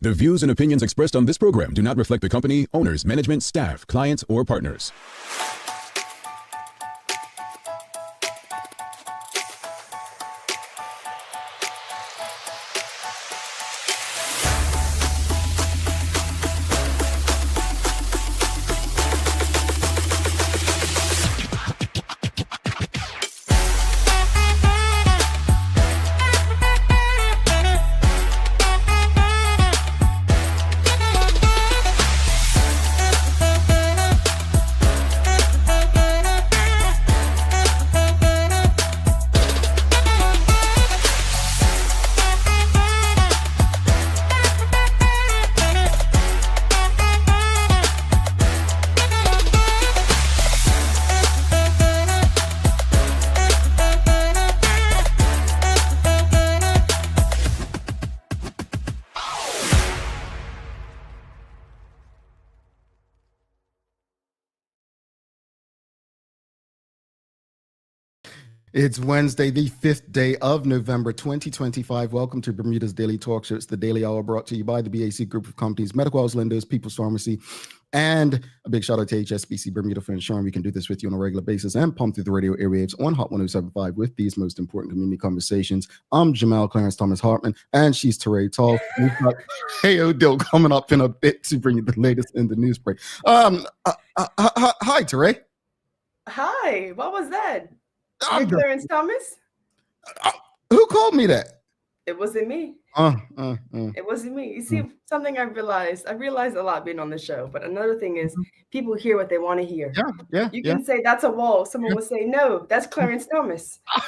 The views and opinions expressed on this program do not reflect the company, owners, management, staff, clients, or partners. It's Wednesday, the 5th day of November 2025. Welcome to Bermuda's Daily Talk Show. It's the Daily Hour brought to you by the BAC Group of Companies, Medical House Lenders, People's Pharmacy, and a big shout out to HSBC Bermuda for ensuring we can do this with you on a regular basis and pump through the radio airwaves on Hot 1075 with these most important community conversations. I'm Jamal Clarence Thomas Hartman, and she's Teray Tall. We've got Hey Odell coming up in a bit to bring you the latest in the news break. Hi, Teray. Hi, what was that? Clarence Thomas? Who called me that? It wasn't me. It wasn't me. You see, something I realized a lot being on the show, but another thing is people hear what they want to hear. Yeah. You can say that's a wall. Someone will say, no, that's Clarence Thomas. I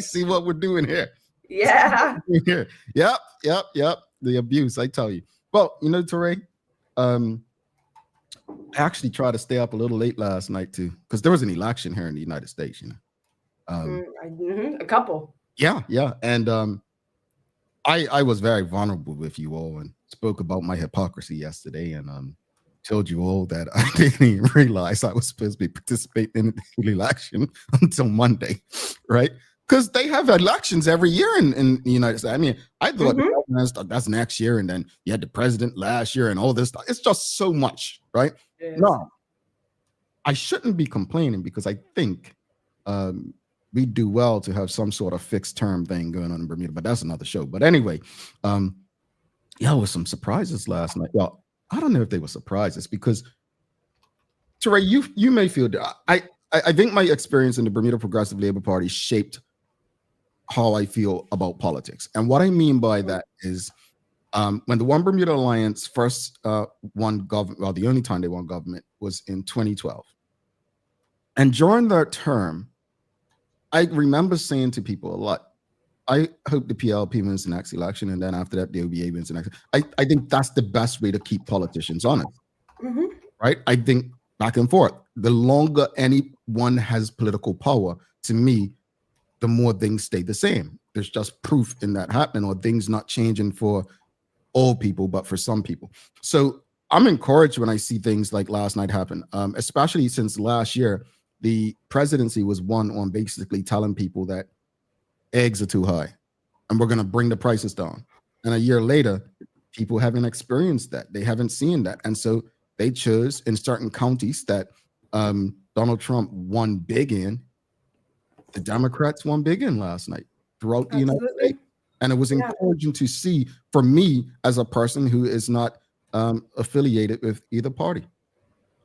see what we're doing here. Yeah. Yep. The abuse, I tell you. Well, you know, Teray, I actually tried to stay up a little late last night too, because there was an election here in the United States, you know. A couple. Yeah. And I was very vulnerable with you all and spoke about my hypocrisy yesterday and told you all that I didn't even realize I was supposed to be participating in the election until Monday, right? Because they have elections every year in the United States. I mean, I thought that's next year, and then you had the president last year and all this stuff. It's just so much, right? Yes. No, I shouldn't be complaining because I think we do well to have some sort of fixed term thing going on in Bermuda, but that's another show. But anyway, there was some surprises last night. Well, I don't know if they were surprises because, Teray, you may feel that I think my experience in the Bermuda Progressive Labor Party shaped how I feel about politics. And what I mean by that is when the One Bermuda Alliance first won government, well, the only time they won government was in 2012. And during their term, I remember saying to people a lot, I hope the PLP wins the next election, and then after that, the OBA wins the next. I think that's the best way to keep politicians honest, right? I think back and forth. The longer anyone has political power, to me, the more things stay the same. There's just proof in that happening, or things not changing for all people, but for some people. So I'm encouraged when I see things like last night happen, especially since last year, the presidency was won on basically telling people that eggs are too high and we're going to bring the prices down. And a year later, people haven't experienced that. They haven't seen that. And so they chose in certain counties that Donald Trump won big in. The Democrats won big in last night throughout the United States. And it was encouraging to see for me as a person who is not affiliated with either party.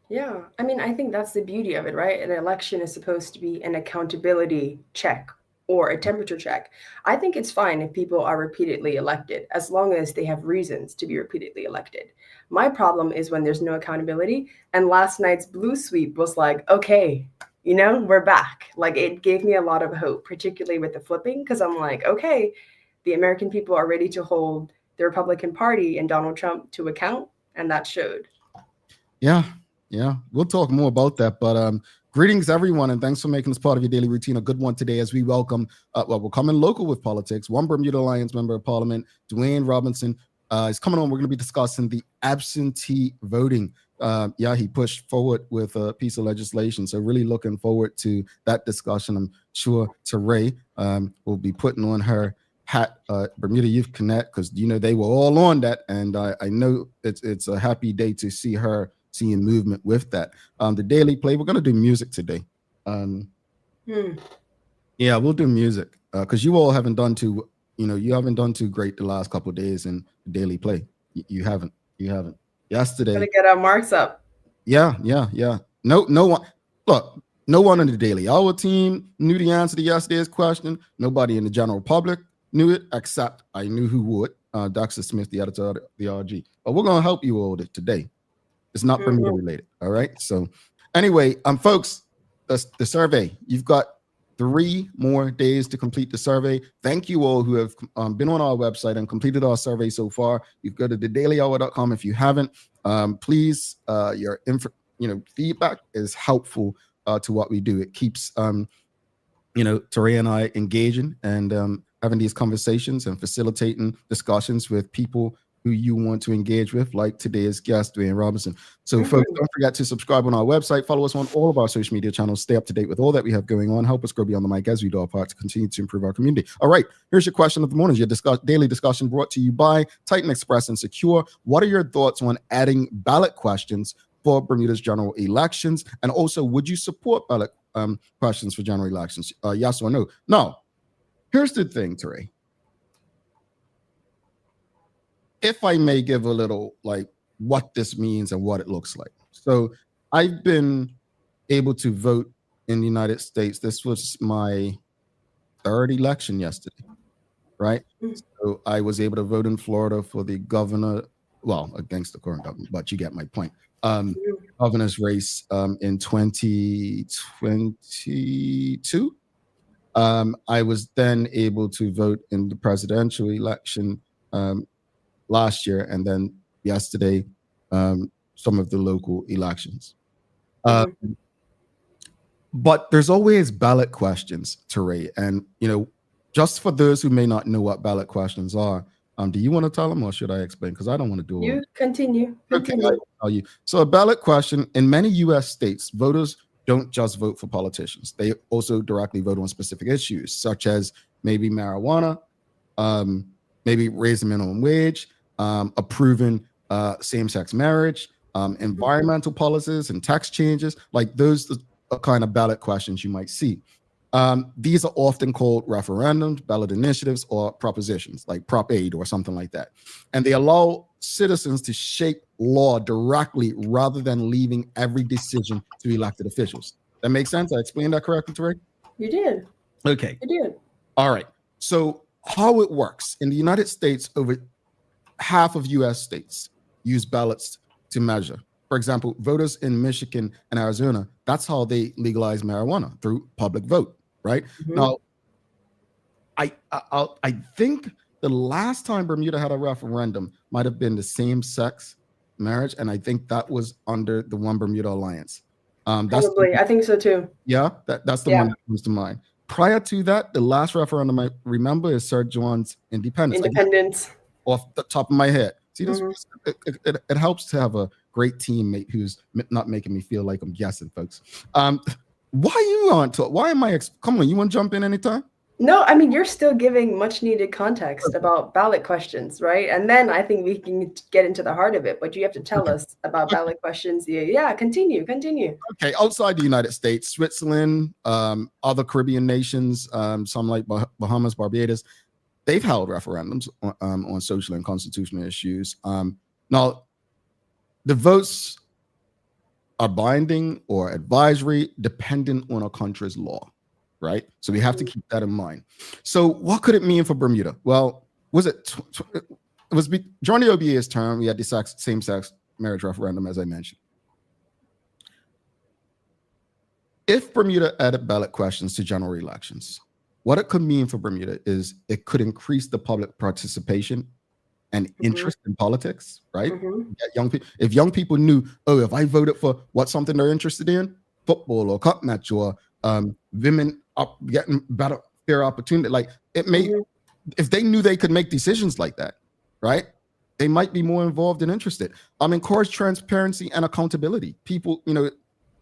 Yeah. I mean, I think that's the beauty of it, right? An election is supposed to be an accountability check or a temperature check. I think it's fine if people are repeatedly elected, as long as they have reasons to be repeatedly elected. My problem is when there's no accountability. And last night's blue sweep was like, okay, you know, we're back. Like, it gave me a lot of hope, particularly with the flipping, because I'm like, okay, the American people are ready to hold the Republican Party and Donald Trump to account. And that showed. Yeah. We'll talk more about that. But greetings, everyone, and thanks for making this part of your daily routine a good one today as we welcome, we're coming local with politics. One Bermuda Alliance Member of Parliament, Dwayne Robinson, is coming on. We're going to be discussing the absentee voting. He pushed forward with a piece of legislation. So really looking forward to that discussion. I'm sure Teray will be putting on her hat, Bermuda Youth Connect, because they were all on that, and I know it's a happy day to see her seeing movement with that. The Daily Play, we're gonna do music today. Yeah, we'll do music because you all haven't done too great the last couple of days in the Daily Play. You haven't. Yesterday, gonna get our marks up. Yeah. No one. Look, no one in the Daily Hour team knew the answer to yesterday's question. Nobody in the general public knew it, except I knew who would. Dr. Smith, the editor of the RG. But we're gonna help you all with it today. It's not Bermuda related. All right. So, anyway, folks, the survey. You've got 3 more days to complete the survey. Thank you all who have been on our website and completed our survey so far. You go to thedailyhour.com if you haven't. Please, your feedback is helpful to what we do. It keeps Teray and I engaging and having these conversations and facilitating discussions with people who you want to engage with, like today's guest, Dwayne Robinson. So folks, don't forget to subscribe on our website, follow us on all of our social media channels, stay up to date with all that we have going on, help us grow beyond the mic as we do our part to continue to improve our community. All right, here's your question of the morning, your daily discussion brought to you by Titan Express and Secure. What are your thoughts on adding ballot questions for Bermuda's general elections? And also, would you support ballot questions for general elections? Yes or no? Now, here's the thing, Teray. If I may give a little what this means and what it looks like. So I've been able to vote in the United States. This was my 3rd election yesterday, right? So I was able to vote in Florida for the governor, well, against the current government, but you get my point. Governor's race in 2022. I was then able to vote in the presidential election last year, and then yesterday, some of the local elections. But there's always ballot questions, Teray. And, just for those who may not know what ballot questions are, do you want to tell them or should I explain? Because I don't want to do it. You continue. Okay, I'll tell you. So a ballot question, in many U.S. states, voters don't just vote for politicians. They also directly vote on specific issues, such as maybe marijuana, maybe raise the minimum wage, approving same-sex marriage, environmental policies and tax changes. Like those are kind of ballot questions you might see. These are often called referendums, ballot initiatives, or propositions like Prop 8 or something like that. And they allow citizens to shape law directly rather than leaving every decision to elected officials. That makes sense? I explained that correctly, Teray? You did. Okay. You did. All right. So how it works in the United States, over half of U.S. states use ballots to measure. For example, voters in Michigan and Arizona, that's how they legalize marijuana, through public vote, right? Now, I think the last time Bermuda had a referendum might have been the same-sex marriage, and I think that was under the One Bermuda Alliance. Probably, I think so too. Yeah, that's the one that comes to mind. Prior to that, the last referendum I remember is Sir John's independence. Off the top of my head. See, this it helps to have a great teammate who's not making me feel like I'm guessing, folks. Why you on to? Why am I? Come on, you want to jump in anytime? No, I mean, you're still giving much needed context about ballot questions, right? And then I think we can get into the heart of it, but you have to tell us about ballot questions. Yeah, continue. Okay, outside the United States, Switzerland, other Caribbean nations, some like Bahamas, Barbados, they've held referendums on social and constitutional issues. Now, the votes are binding or advisory, dependent on a country's law, right? So we have to keep that in mind. So what could it mean for Bermuda? Well, it was during the OBA's term, we had the same-sex marriage referendum, as I mentioned. If Bermuda added ballot questions to general elections, what it could mean for Bermuda is it could increase the public participation and interest in politics, right? If young people knew, if I voted for something they're interested in, football or cup match or women getting better, fair opportunity, like it may, if they knew they could make decisions like that, right? They might be more involved and interested. Encourage transparency and accountability. People,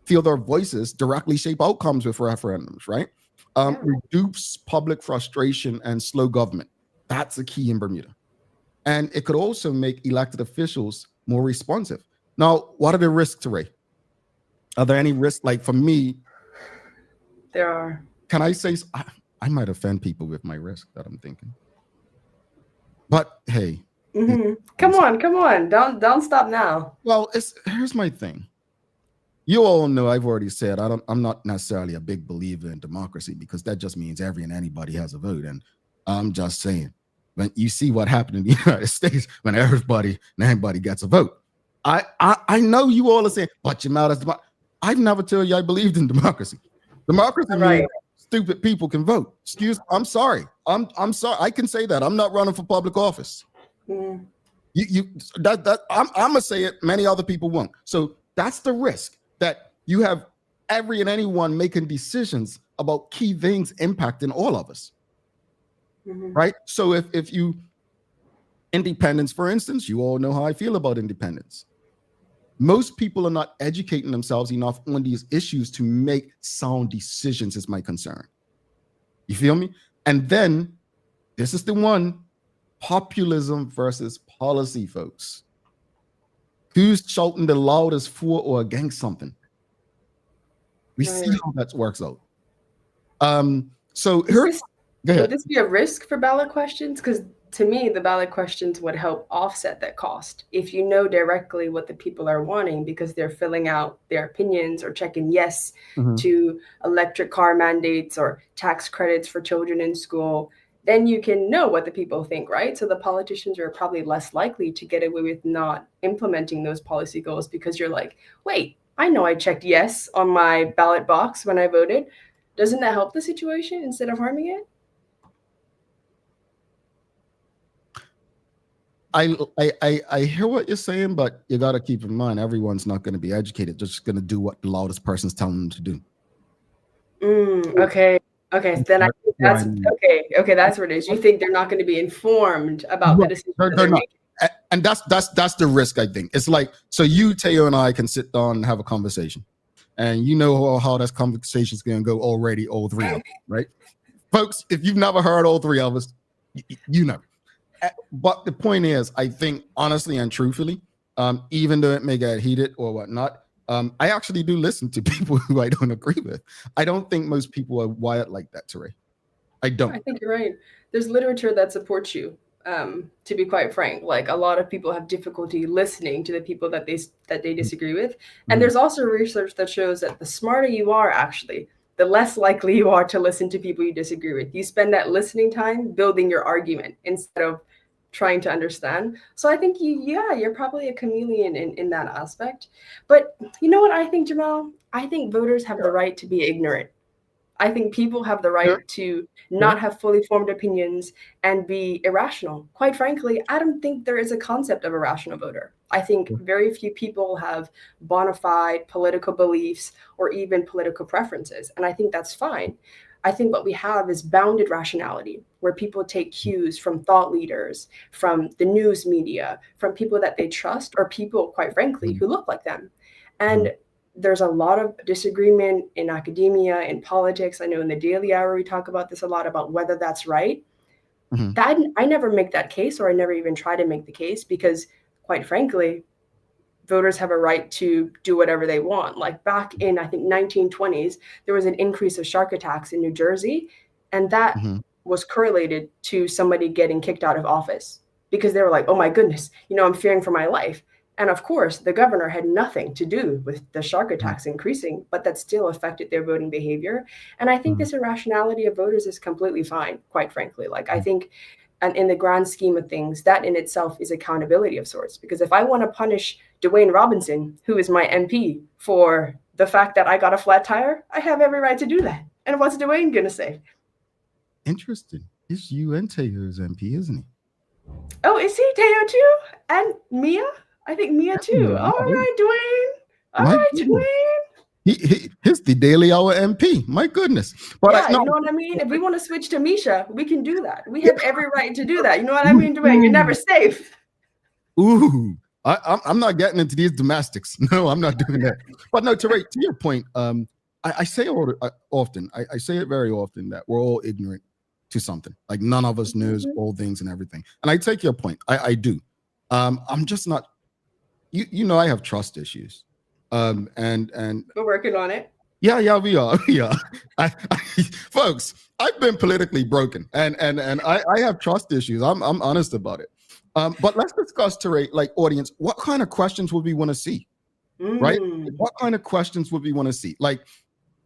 feel their voices directly shape outcomes with referendums, right? Reduce public frustration and slow government. That's a key in Bermuda. And it could also make elected officials more responsive. Now, what are the risks, Ray? Are there any risks? Like for me, There are. can I say, I might offend people with my risk that I'm thinking. But hey. Come on. Don't stop now. Well, here's my thing. You all know I've already said I'm not necessarily a big believer in democracy, because that just means every and anybody has a vote. And I'm just saying, when you see what happened in the United States, when everybody and anybody gets a vote, I know you all are saying, but your mouth is democracy. I've never told you I believed in democracy. Democracy means stupid people can vote. I'm sorry. I'm sorry. I can say that. I'm not running for public office. I'm gonna say it. Many other people won't. So that's the risk, that you have every and anyone making decisions about key things impacting all of us. Right? So if you independence, for instance, you all know how I feel about independence. Most people are not educating themselves enough on these issues to make sound decisions, is my concern. You feel me? And then this is the one: populism versus policy, folks. Who's shouting the loudest for or against something? We see how that works out. So here, go ahead. Would this be a risk for ballot questions? Because to me, the ballot questions would help offset that cost. If you know directly what the people are wanting, because they're filling out their opinions or checking yes to electric car mandates or tax credits for children in school, then you can know what the people think, right? So the politicians are probably less likely to get away with not implementing those policy goals, because you're like, wait, I know I checked yes on my ballot box when I voted. Doesn't that help the situation instead of harming it? I hear what you're saying, but you got to keep in mind, everyone's not going to be educated. They're just going to do what the loudest person's telling them to do. Okay. Then I think that's okay. That's what it is. You think they're not going to be informed about the decisions they're making. And that's the risk, I think. It's like, so you, Teo, and I can sit down and have a conversation, and you know how that conversation is going to go already, all three of us, right? Folks, if you've never heard all three of us, you know. But the point is, I think honestly and truthfully, even though it may get heated or whatnot, I actually do listen to people who I don't agree with. I don't think most people are wired like that, Teray. I don't. I think you're right. There's literature that supports you. To be quite frank, like a lot of people have difficulty listening to the people that they disagree with. And there's also research that shows that the smarter you are, actually, the less likely you are to listen to people you disagree with. You spend that listening time building your argument instead of trying to understand. So I think you're probably a chameleon in that aspect. But you know what I think, Jamal? I think voters have the right to be ignorant. I think people have the right to not have fully formed opinions and be irrational. Quite frankly, I don't think there is a concept of a rational voter. I think very few people have bona fide political beliefs or even political preferences. And I think that's fine. I think what we have is bounded rationality, where people take cues from thought leaders, from the news media, from people that they trust, or people, quite frankly, who look like them. And there's a lot of disagreement in academia, in politics. I know in the Daily Hour, we talk about this a lot, about whether that's right. That I never make that case, or I never even try to make the case, because quite frankly, voters have a right to do whatever they want. Like back in, I think, 1920s, there was an increase of shark attacks in New Jersey. And that was correlated to somebody getting kicked out of office, because they were like, oh my goodness, I'm fearing for my life. And of course, the governor had nothing to do with the shark attacks increasing, but that still affected their voting behavior. And I think this irrationality of voters is completely fine, quite frankly. Like, I think, and in the grand scheme of things, that in itself is accountability of sorts. Because if I want to punish Dwayne Robinson, who is my MP, for the fact that I got a flat tire, I have every right to do that. And what's Dwayne going to say? Interesting. It's you and Teo's MP, isn't he? Oh, is he Teo too? And Mia? I think Mia too. All right, Dwayne. All right, Dwayne. He's the Daily Hour MP. My goodness. But you know what I mean? If we want to switch to Misha, we can do that. We have every right to do that. You know what I mean, Dwayne? You're never safe. Ooh, I'm not getting into these domestics. No, I'm not doing that. But no, to your point, I say often, I say it very often, that we're all ignorant to something. Like none of us knows all things and everything. And I take your point. I do. I'm just not. You know, I have trust issues. And we're working on it. Yeah, we are. Yeah, folks, I've been politically broken, and I have trust issues. I'm honest about it. But let's discuss, Teray, like audience, what kind of questions would we want to see? Right? What kind of questions would we want to see? Like,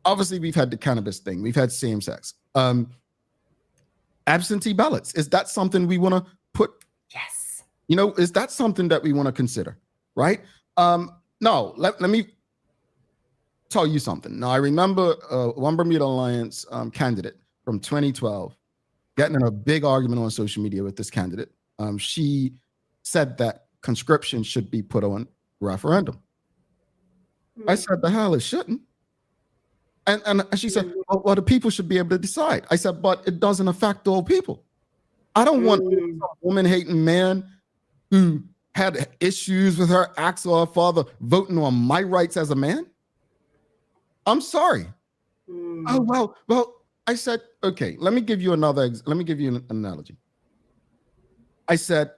obviously, we've had the cannabis thing, we've had same sex, absentee ballots. Is that something we want to put? Yes. You know, is that something that we want to consider? Right? No, let me tell you something. Now, I remember one Bermuda Alliance candidate from 2012 getting in a big argument on social media with this candidate. She said that conscription should be put on referendum. I said, the hell it shouldn't. And she said, well, the people should be able to decide. I said, but it doesn't affect all people. I don't want some woman-hating man who had issues with her ex or her father voting on my rights as a man. I'm sorry. Oh, well, I said, okay, let me give you an analogy. I said,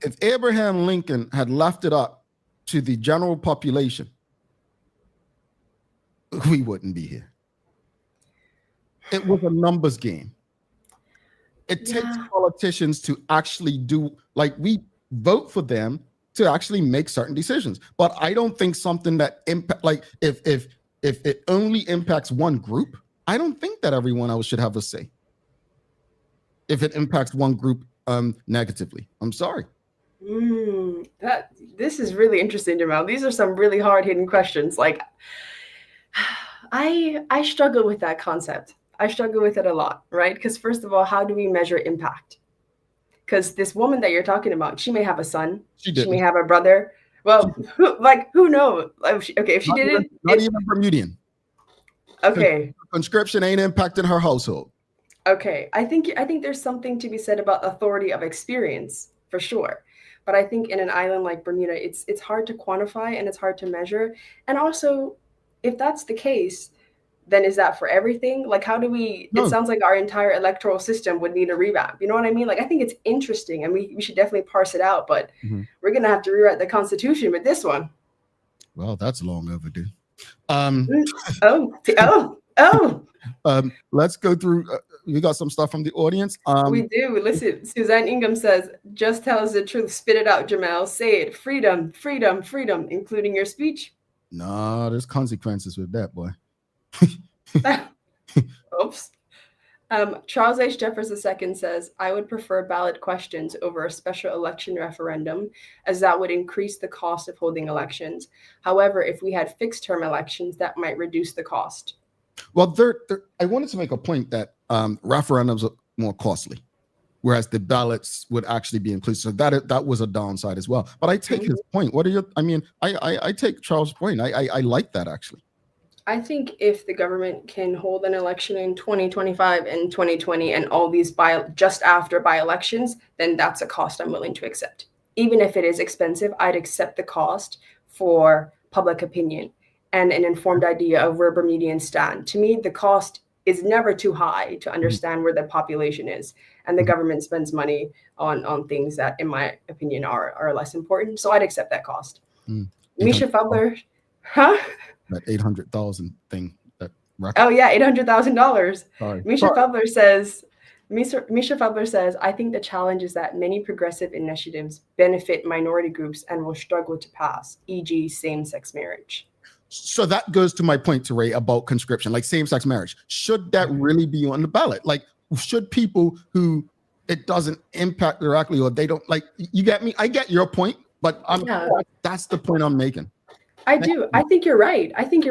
if Abraham Lincoln had left it up to the general population, we wouldn't be here. It was a numbers game. It takes politicians to actually do, like, we vote for them to actually make certain decisions. But I don't think something that impact, like, if it only impacts one group, I don't think that everyone else should have a say. If it impacts one group negatively, I'm sorry. This is really interesting, Jamal. These are some really hard-hitting questions. Like, I struggle with that concept. I struggle with it a lot, right? Because first of all, how do we measure impact? Because this woman that you're talking about, she may have a son, she may have a brother. Well, who knows? If she didn't, not even Bermudian. Okay, conscription ain't impacting her household. Okay, I think there's something to be said about authority of experience for sure, but I think in an island like Bermuda, it's hard to quantify and it's hard to measure. And also, if that's the case, then is that for everything? Like, how do we? No. It sounds like our entire electoral system would need a revamp. You know what I mean? Like, I think it's interesting, and we should definitely parse it out. But we're gonna have to rewrite the Constitution with this one. Well, that's long overdue. Let's go through. We got some stuff from the audience. We do. Listen, Suzanne Ingham says, "Just tell us the truth. Spit it out, Jamal. Say it. Freedom, freedom, freedom, including your speech." No, there's consequences with that, boy. Oops. Charles H. Jeffers II says, "I would prefer ballot questions over a special election referendum, as that would increase the cost of holding elections. However, if we had fixed term elections, that might reduce the cost." Well, I wanted to make a point that referendums are more costly, whereas the ballots would actually be included. So that was a downside as well. But I take his point. I take Charles' point. I like that, actually. I think if the government can hold an election in 2025 and 2020 and all these just after by-elections, then that's a cost I'm willing to accept. Even if it is expensive, I'd accept the cost for public opinion and an informed idea of where Bermudians stand. To me, the cost is never too high to understand where the population is. And the government spends money on things that, in my opinion, are less important. So I'd accept that cost. Misha Fubler, huh? That 800,000 thing. Oh yeah, $800,000. Misha Fubler says, "I think the challenge is that many progressive initiatives benefit minority groups and will struggle to pass, e.g., same-sex marriage." So that goes to my point, Teray, about conscription, like same-sex marriage. Should that really be on the ballot? Like, should people who it doesn't impact directly, or they don't like? You get me? I get your point, but that's the point I'm making. I do. I think you're right. I think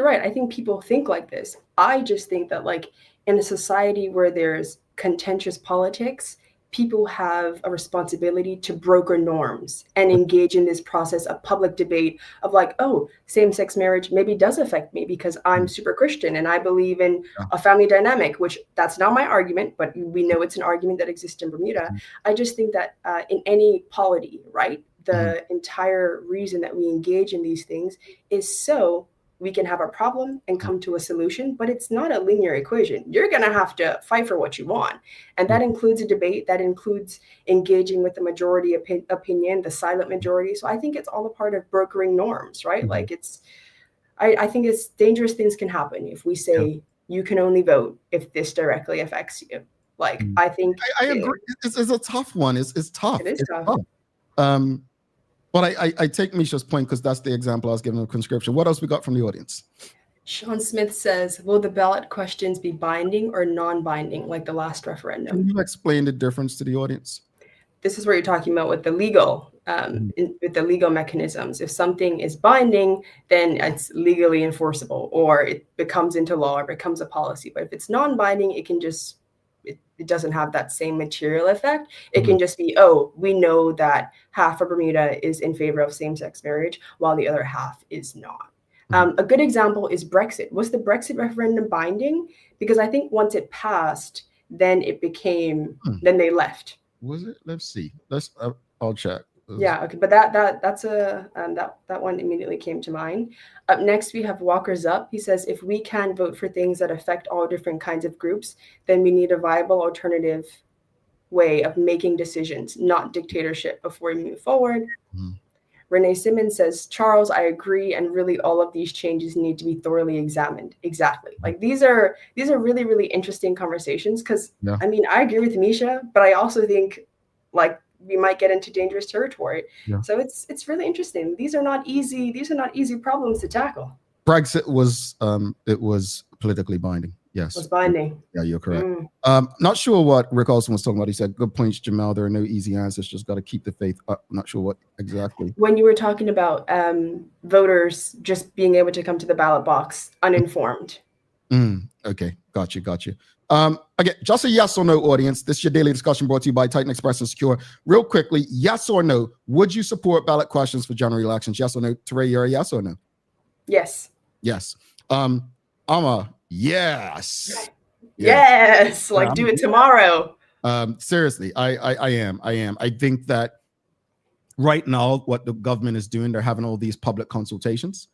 people think like this. I just think that, like, in a society where there's contentious politics, people have a responsibility to broker norms and engage in this process of public debate of, like, oh, same-sex marriage maybe does affect me because I'm super Christian and I believe in a family dynamic, which that's not my argument, but we know it's an argument that exists in Bermuda. I just think that in any polity, right? The entire reason that we engage in these things is so we can have a problem and come to a solution, but it's not a linear equation. You're going to have to fight for what you want. And that includes a debate, that includes engaging with the majority opinion, the silent majority. So I think it's all a part of brokering norms, right? Like I think it's dangerous things can happen if we say you can only vote if this directly affects you. Like, I think I agree. It's a tough one. It's tough. It is tough. But I take Misha's point because that's the example I was giving of conscription. What else we got from the audience? Sean Smith says, will the ballot questions be binding or non-binding like the last referendum? Can you explain the difference to the audience? This is where you're talking about with the legal, with the legal mechanisms. If something is binding, then it's legally enforceable, or it becomes into law or becomes a policy. But if it's non-binding, it can just it doesn't have that same material effect. It can just be, oh, we know that half of Bermuda is in favor of same-sex marriage, while the other half is not. A good example is Brexit. Was the Brexit referendum binding? Because I think once it passed, then it became, then they left. Was it? Let's see. I'll check. Yeah, okay, but that's a that one immediately came to mind. Up next, we have Walker's Up. He says, if we can vote for things that affect all different kinds of groups, then we need a viable alternative way of making decisions, not dictatorship, before we move forward. Renee Simmons says, Charles, I agree, and really all of these changes need to be thoroughly examined. Exactly. Like these are really, really interesting conversations because I mean, I agree with Misha, but I also think like we might get into dangerous territory. So it's really interesting. These are not easy problems to tackle. Brexit was it was politically binding. Yes. It was binding. Yeah, you're correct. Not sure what Rick Olson was talking about. He said, good points, Jamel. There are no easy answers. Just got to keep the faith up. Not sure what exactly. When you were talking about voters just being able to come to the ballot box uninformed. Okay. Got you. Again, just a yes or no, audience. This is your daily discussion brought to you by Titan Express and Secure. Real quickly, yes or no, would you support ballot questions for general elections? Yes or no? Teray, you're a yes or no? Yes. Yes. I'm a yes. Yes. Like do it tomorrow. Seriously, I am. I think that right now, what the government is doing, they're having all these public consultations,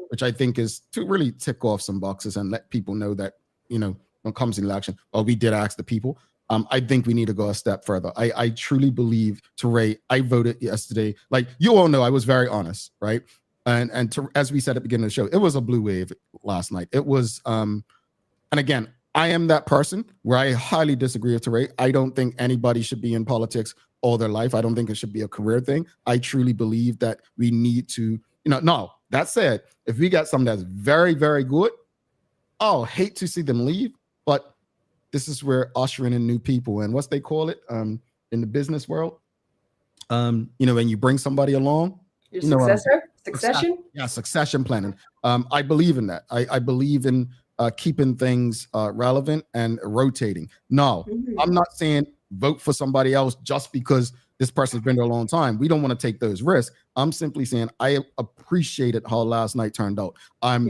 which I think is to really tick off some boxes and let people know that, you know, when it comes to election, well, we did ask the people. I think we need to go a step further. I truly believe, Teray, I voted yesterday. Like you all know, I was very honest, right? And as we said at the beginning of the show, it was a blue wave last night. It was, and again, I am that person where I highly disagree with Teray. I don't think anybody should be in politics all their life. I don't think it should be a career thing. I truly believe that we need to, no, that said, if we got something that's very, very good, I'll hate to see them leave, but this is where ushering in new people and what's they call it in the business world. When you bring somebody along, your successor, succession. Yeah, succession planning. I believe in that. I believe in keeping things relevant and rotating. No, I'm not saying vote for somebody else just because this person's been there a long time. We don't want to take those risks. I'm simply saying I appreciated how last night turned out. I'm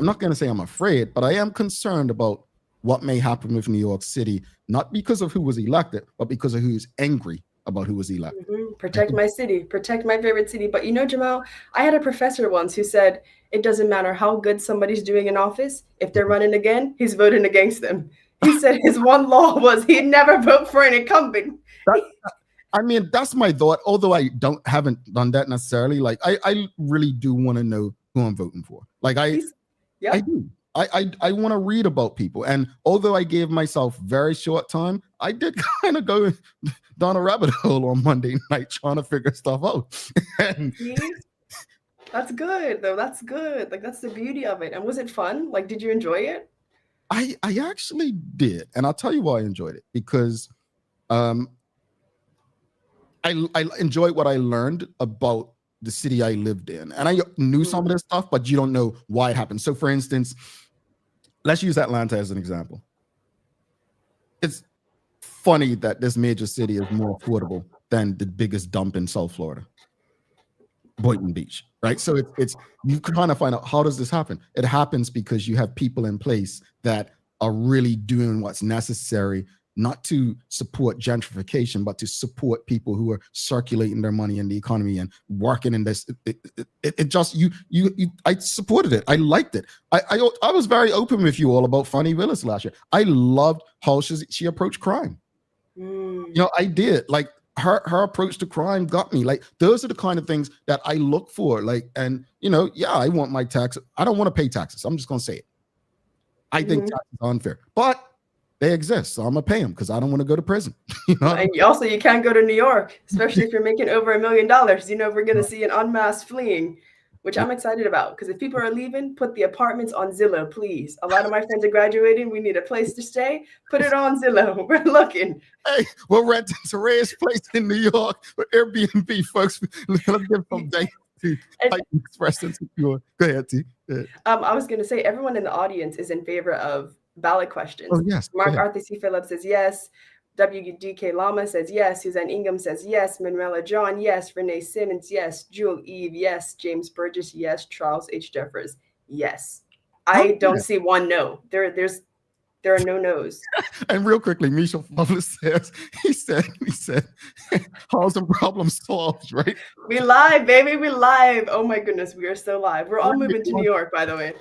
not going to say I'm afraid, but I am concerned about what may happen with New York City, not because of who was elected, but because of who's angry about who was elected. Protect my city, protect my favorite city. But Jamal, I had a professor once who said, it doesn't matter how good somebody's doing in office. If they're running again, he's voting against them. He said his one law was he'd never vote for an incumbent. That's my thought, although I haven't done that necessarily. Like, I really do want to know who I'm voting for. Like, I do. I want to read about people. And although I gave myself very short time, I did kind of go down a rabbit hole on Monday night trying to figure stuff out. That's good, though. That's good. Like, that's the beauty of it. And was it fun? Like, did you enjoy it? I actually did. And I'll tell you why I enjoyed it. Because I enjoyed what I learned about the city I lived in. And I knew some of this stuff, but you don't know why it happened. So, for instance, let's use Atlanta as an example. It's funny that this major city is more affordable than the biggest dump in South Florida, Boynton Beach, right? So it's you kind of find out, how does this happen? It happens because you have people in place that are really doing what's necessary, not to support gentrification, but to support people who are circulating their money in the economy and working in this. It just I supported it. I liked it. I was very open with you all about Fannie Willis last year. I loved how she approached crime. I did. Like her approach to crime got me. Like those are the kind of things that I look for. Like, and I want my tax. I don't want to pay taxes. I'm just gonna say it. I think taxes are unfair, but they exist, so I'm gonna pay them because I don't want to go to prison. And also, you can't go to New York, especially if you're making over $1 million. We're gonna see an en masse fleeing, which I'm excited about. Because if people are leaving, put the apartments on Zillow, please. A lot of my friends are graduating. We need a place to stay. Put it on Zillow. We're looking. Hey, we're renting Terea's place in New York for Airbnb, folks. Let's give some day to Titan Express and Secure. Go ahead, T. I was going to say, everyone in the audience is in favor of ballot questions. Oh, yes. Mark Arthur C. Phillips says yes. WDK Lama says yes. Suzanne Ingham says yes. Manuela John, yes. Renee Simmons, yes. Jewel Eve, yes. James Burgess, yes. Charles H. Jeffers, yes. I don't see one no. There are no no's. And real quickly, Michel Fowler says, he said, how's the problem solved, right? We live, baby. We live. Oh my goodness, we are so live. We're all moving to New York, by the way.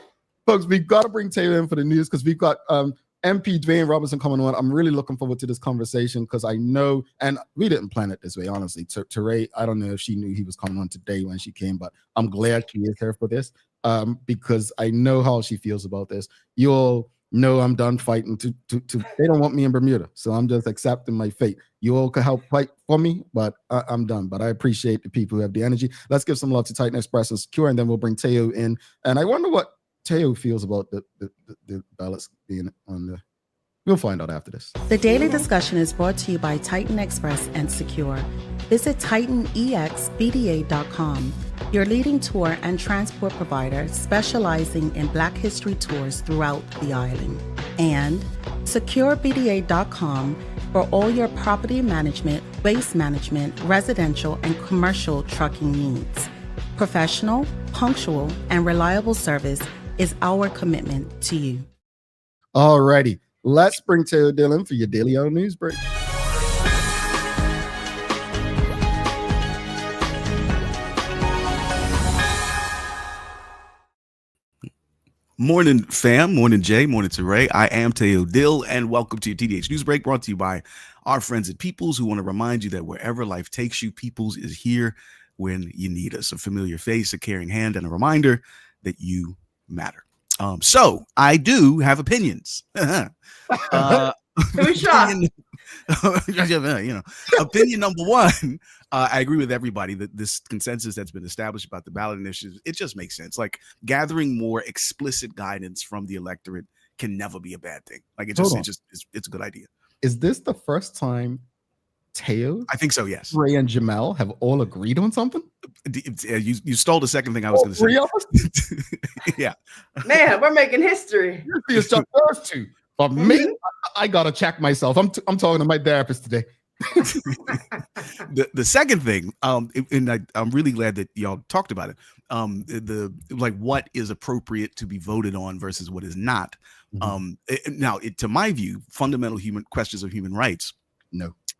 Folks, we've got to bring Taylor in for the news because we've got MP Dwayne Robinson coming on. I'm really looking forward to this conversation because I know, and we didn't plan it this way, honestly. Teray, I don't know if she knew he was coming on today when she came, but I'm glad she is here for this because I know how she feels about this. You all know I'm done fighting. They don't want me in Bermuda, so I'm just accepting my fate. You all can help fight for me, but I'm done. But I appreciate the people who have the energy. Let's give some love to Titan Express and Secure, and then we'll bring Teo in. And I wonder what Teo feels about the ballots being on the. We'll find out after this. The Daily Discussion is brought to you by Titan Express and Secure. Visit TitanEXBDA.com, your leading tour and transport provider specializing in Black History tours throughout the island. And SecureBDA.com for all your property management, waste management, residential, and commercial trucking needs. Professional, punctual, and reliable service is our commitment to you. All righty. Let's bring Taylor Dillon for your Daily Auto News Break. Morning, fam. Morning, Jay. Morning, Teray. I am Teo Dill, and welcome to your TDH News Break, brought to you by our friends at Peoples, who want to remind you that wherever life takes you, Peoples is here when you need us. A familiar face, a caring hand, and a reminder that you matter. So I do have opinions. Who's shocked? Opinion number one, I agree with everybody that this consensus that's been established about the ballot initiative, it just makes sense. Like gathering more explicit guidance from the electorate can never be a bad thing. Like it's a good idea. Is this the first time Teo, I think so, yes, Ray and Jamel have all agreed on something? You stole the second thing I was going to say. Yeah, man, we're making history. It's just those two. But me, I gotta check myself. I'm talking to my therapist today. The second thing, and I'm really glad that y'all talked about it. The what is appropriate to be voted on versus what is not. Now, to my view, fundamental human questions of human rights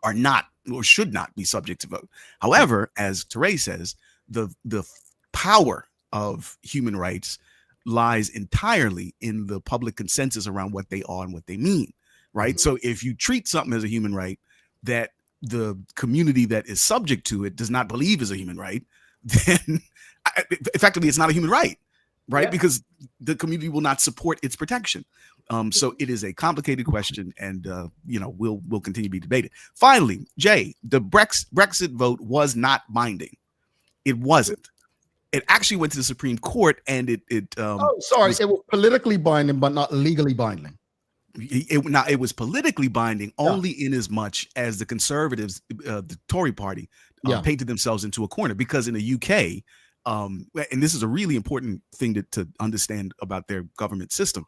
are not or should not be subject to vote. However, as Teray says, the power of human rights lies entirely in the public consensus around what they are and what they mean, right? So if you treat something as a human right that the community that is subject to it does not believe is a human right, then effectively it's not a human right, yeah. Because the community will not support its protection. So it is a complicated question, and we'll continue to be debated. Finally, Jay, the Brexit vote was not binding. It wasn't. It actually went to the Supreme Court, and it was politically binding, but not legally binding. It was politically binding only in as much as the Conservatives, the Tory party, painted themselves into a corner. Because in the UK, and this is a really important thing to understand about their government system,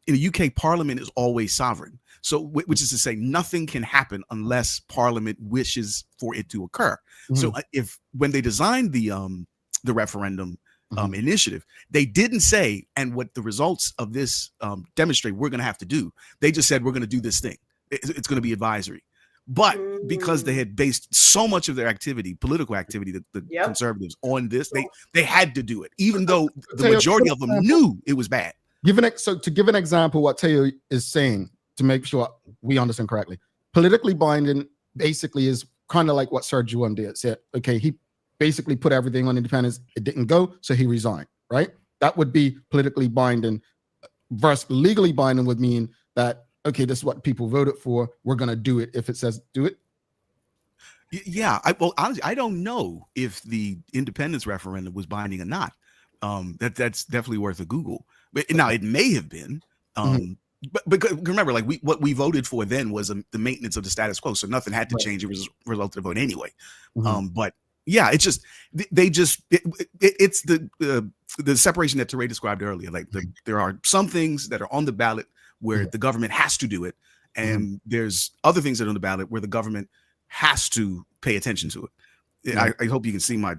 in the UK, Parliament is always sovereign. So, which is to say, nothing can happen unless Parliament wishes for it to occur. So, when they designed the referendum initiative, they didn't say, and what the results of this demonstrate we're going to have to do. They just said, we're going to do this thing. it's going to be advisory. But because they had based so much of their activity, political activity, the conservatives on this, they had to do it, even though the majority of them knew it was bad. So to give an example, what Teo is saying, to make sure we understand correctly, politically binding basically is kind of like what Sir Juan did. Said, okay, he basically put everything on independence. It didn't go, so he resigned, right? That would be politically binding. Versus legally binding would mean that, okay, this is what people voted for. We're going to do it if it says do it. Yeah. Well, honestly, I don't know if the independence referendum was binding or not. That's definitely worth a Google. But now it may have been. But remember, like what we voted for then was the maintenance of the status quo. So nothing had to change as a result of the vote anyway. But yeah, it's just it's the separation that Teray described earlier. Like there are some things that are on the ballot where the government has to do it, and there's other things that are on the ballot where the government has to pay attention to it. I hope you can see my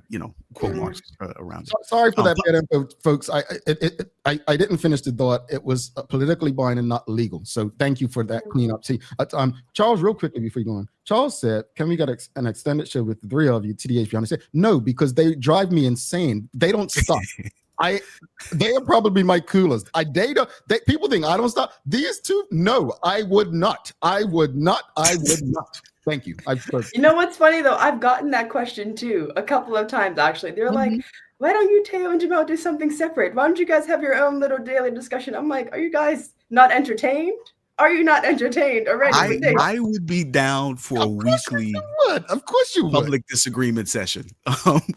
quote marks around it. Sorry for that bad info, folks. I didn't finish the thought. It was politically binding, not legal. So thank you for that cleanup. See, Charles, real quickly before you go on, Charles said, "Can we get an extended show with the three of you?" TDH, I said, "No, because they drive me insane. They don't stop." They are probably my coolest. People think I don't stop. These two, no, I would not. Thank you. You know what's funny though? I've gotten that question too a couple of times actually. They're like, "Why don't you, Teo and Jamal, do something separate? Why don't you guys have your own little daily discussion?" I'm like, "Are you guys not entertained? Are you not entertained already?" I would be down for a weekly, of course you would, public disagreement session.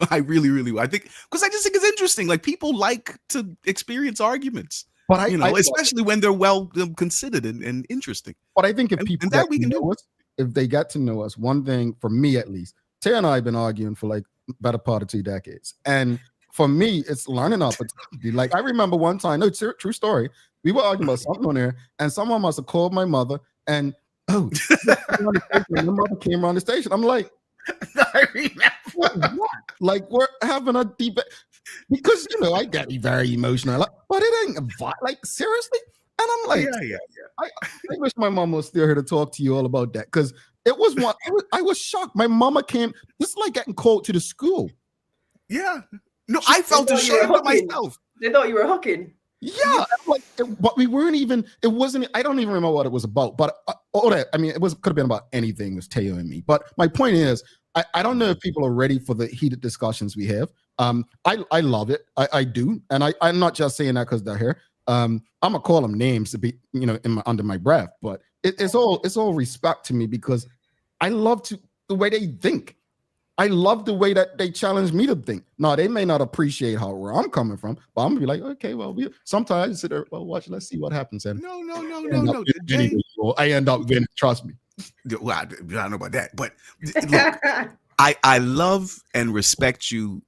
I really would. I think because I just think it's interesting. Like people like to experience arguments, but especially when they're well considered and interesting. But I think if people that we can do us, if they got to know us, one thing for me at least, Tay and I have been arguing for like better part of 2 decades, and for me, it's learning opportunity. Like I remember one time, true story. We were arguing about something on there, and someone must have called my mother, and my mother came around the station. I'm like, I remember what? Like we're having a debate because I get very emotional, like, but it ain't like seriously. And I'm like, I wish my mom was still here to talk to you all about that because it was one. I was shocked. My mama came. This is like getting called to the school. Yeah, no, I felt ashamed of myself. They thought you were hooking. Yeah, but we weren't even. It wasn't. I don't even remember what it was about. But all that. I mean, could have been about anything with Teo and me. But my point is, I don't know if people are ready for the heated discussions we have. I love it. I do, and I'm not just saying that because they're here. I'm gonna call them names to be, under my breath, but it's all respect to me because I love the way they think. I love the way that they challenge me to think. Now they may not appreciate where I'm coming from, but I'm gonna be like, okay, well, sometimes I just sit there, well, watch, let's see what happens. And no. I end up winning. Trust me. Well, I don't know about that, but look, I love and respect you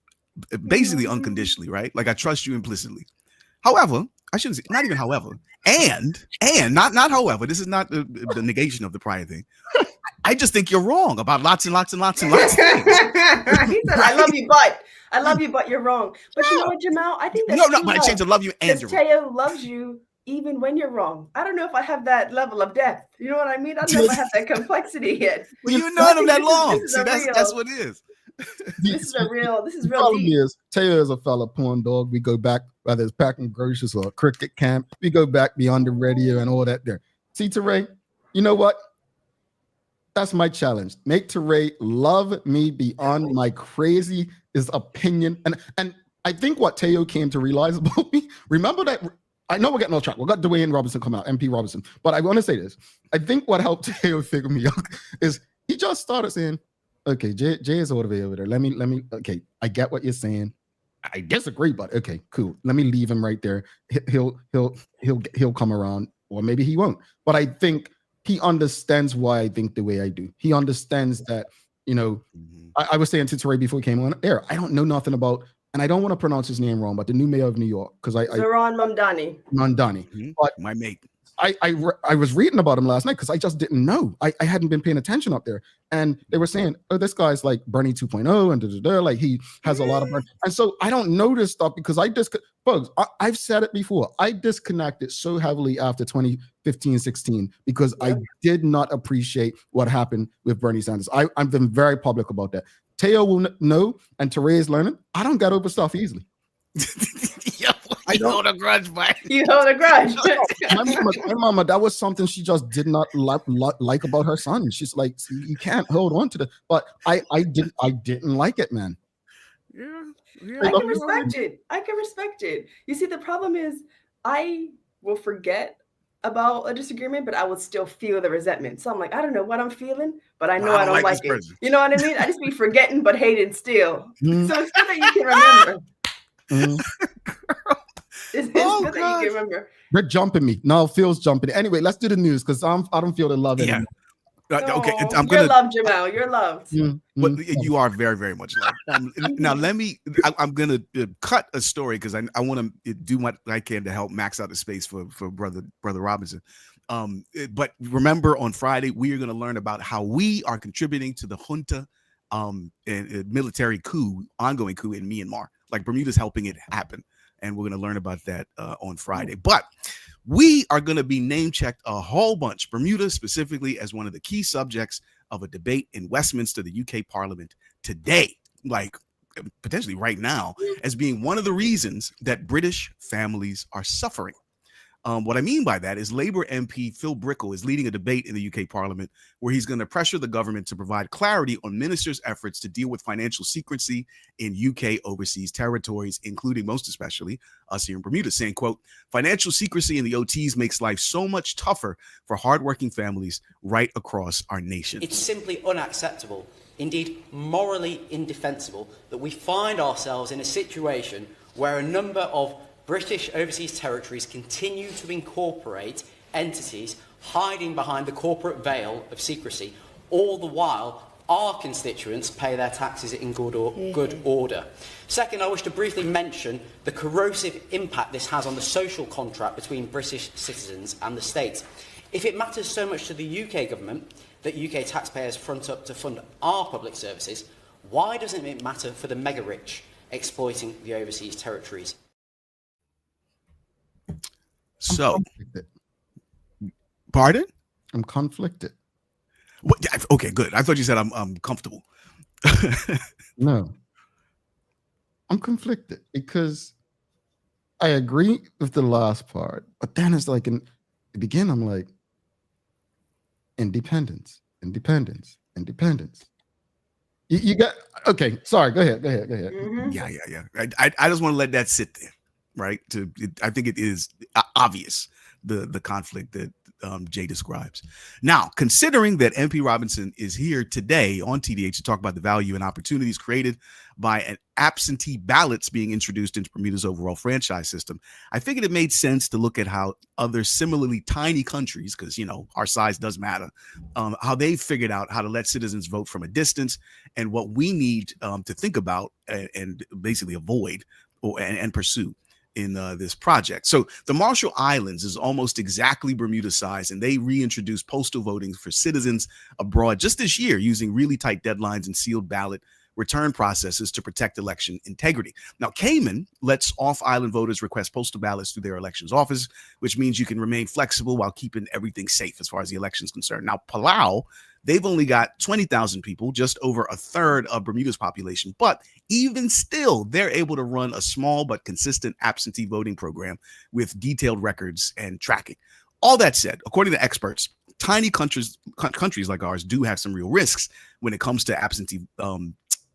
basically unconditionally, right? Like I trust you implicitly. However, I shouldn't say, not even however, and not however, this is not the negation of the prior thing. I just think you're wrong about lots and lots and lots and lots of things. He said, I love you, but you're wrong. But you know what, Jamal? I think that's but I changed to love you and you're wrong. Teo loves you even when you're wrong. I don't know if I have that level of depth. You know what I mean? I don't know if I have that complexity yet. Well, you've known him that long. See, that's what it is. This is real problem is Taylor is a fella porn dog. We go back, whether it's packing groceries or a cricket camp, we go back beyond the radio and all that there. See, Teray, you know what? That's my challenge. Make Teray love me beyond my crazy opinion. And I think what Teo came to realize about me, remember that I know we're getting off track. We got Dwayne Robinson coming out, MP Robinson. But I want to say this. I think what helped Teo figure me out is he just started saying, okay, Jay is over there. Let me, okay, I get what you're saying. I disagree, but okay, cool. Let me leave him right there. He'll come around, or maybe he won't. But I think he understands why I think the way I do. He understands that, I was saying to Teray before he came on air, I don't know nothing about, and I don't want to pronounce his name wrong, but the new mayor of New York, because Zoran Mamdani. Mm-hmm. But my mate. I was reading about him last night because I just didn't know. I hadn't been paying attention up there. And they were saying, oh, this guy's like Bernie 2.0 and like he has a lot of Bernie. And so I don't know this stuff because folks, I've said it before. I disconnected so heavily after 2015, 16 because I did not appreciate what happened with Bernie Sanders. I've been very public about that. Teo will know, and Therese learning. I don't get over stuff easily. I don't hold a grudge, man. You hold a grudge. my mama, that was something she just did not like about her son. She's like, you can't hold on to that. But I didn't like it, man. Yeah, I can respect it. I can respect it. You see, the problem is I will forget about a disagreement, but I will still feel the resentment. So I'm like, I don't know what I'm feeling, but I know I don't like it. Person. You know what I mean? I just be forgetting but hating still. So it's good that you can remember. It's good that you can remember. They're jumping me. No, Phil's jumping. Anyway, let's do the news because I don't feel the love anymore. Okay, you're loved, Jamal. You're loved. But you are very, very much loved. Now, I'm gonna cut a story because I want to do what I can to help max out the space for brother Robinson. But remember, on Friday we are going to learn about how we are contributing to the junta and military coup, ongoing coup in Myanmar. Like Bermuda's helping it happen, and we're going to learn about that on Friday. But we are going to be name-checked a whole bunch, Bermuda specifically, as one of the key subjects of a debate in Westminster, the UK Parliament today, like potentially right now, as being one of the reasons that British families are suffering. What I mean by that is Labour MP Phil Brickell is leading a debate in the UK Parliament where he's going to pressure the government to provide clarity on ministers' efforts to deal with financial secrecy in UK overseas territories, including most especially us here in Bermuda, saying, quote, financial secrecy in the OTs makes life so much tougher for hardworking families right across our nation. It's simply unacceptable, indeed morally indefensible, that we find ourselves in a situation where a number of British overseas territories continue to incorporate entities hiding behind the corporate veil of secrecy, all the while our constituents pay their taxes in good order. Second, I wish to briefly mention the corrosive impact this has on the social contract between British citizens and the state. If it matters so much to the UK government that UK taxpayers front up to fund our public services, why doesn't it matter for the mega-rich exploiting the overseas territories? So, pardon? I'm conflicted. Okay, good. I thought you said I'm comfortable. No, I'm conflicted because I agree with the last part, but then it's like in the beginning, I'm like, independence. You got, okay, sorry, go ahead. Mm-hmm. Yeah. I just want to let that sit there. Right. I think it is obvious the conflict that Jay describes. Now, considering that MP Robinson is here today on TDH to talk about the value and opportunities created by an absentee ballots being introduced into Bermuda's overall franchise system, I figured it made sense to look at how other similarly tiny countries, because, you know, our size does matter, how they figured out how to let citizens vote from a distance and what we need to think about and basically avoid and pursue in this project. So the Marshall Islands is almost exactly Bermuda size, and they reintroduced postal voting for citizens abroad just this year using really tight deadlines and sealed ballot return processes to protect election integrity. Now, Cayman lets off-island voters request postal ballots through their elections office, which means you can remain flexible while keeping everything safe as far as the election is concerned. Now, Palau, they've only got 20,000 people, just over a third of Bermuda's population. But even still, they're able to run a small but consistent absentee voting program with detailed records and tracking. All that said, according to experts, tiny countries like ours do have some real risks when it comes to absentee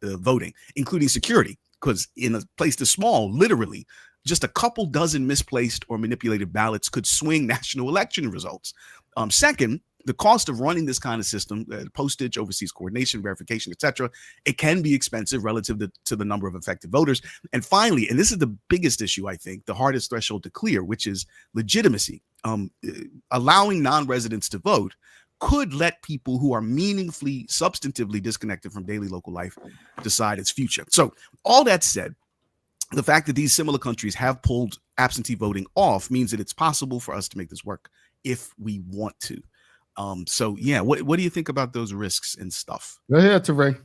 voting, including security, because in a place this small, literally, just a couple dozen misplaced or manipulated ballots could swing national election results. Second, the cost of running this kind of system, postage, overseas coordination, verification, etc., it can be expensive relative to the number of effective voters. And finally, and this is the biggest issue, I think, the hardest threshold to clear, which is legitimacy. Allowing non-residents to vote could let people who are meaningfully, substantively disconnected from daily local life decide its future. So all that said, the fact that these similar countries have pulled absentee voting off means that it's possible for us to make this work if we want to. So yeah, what do you think about those risks and stuff? Go ahead, Teray.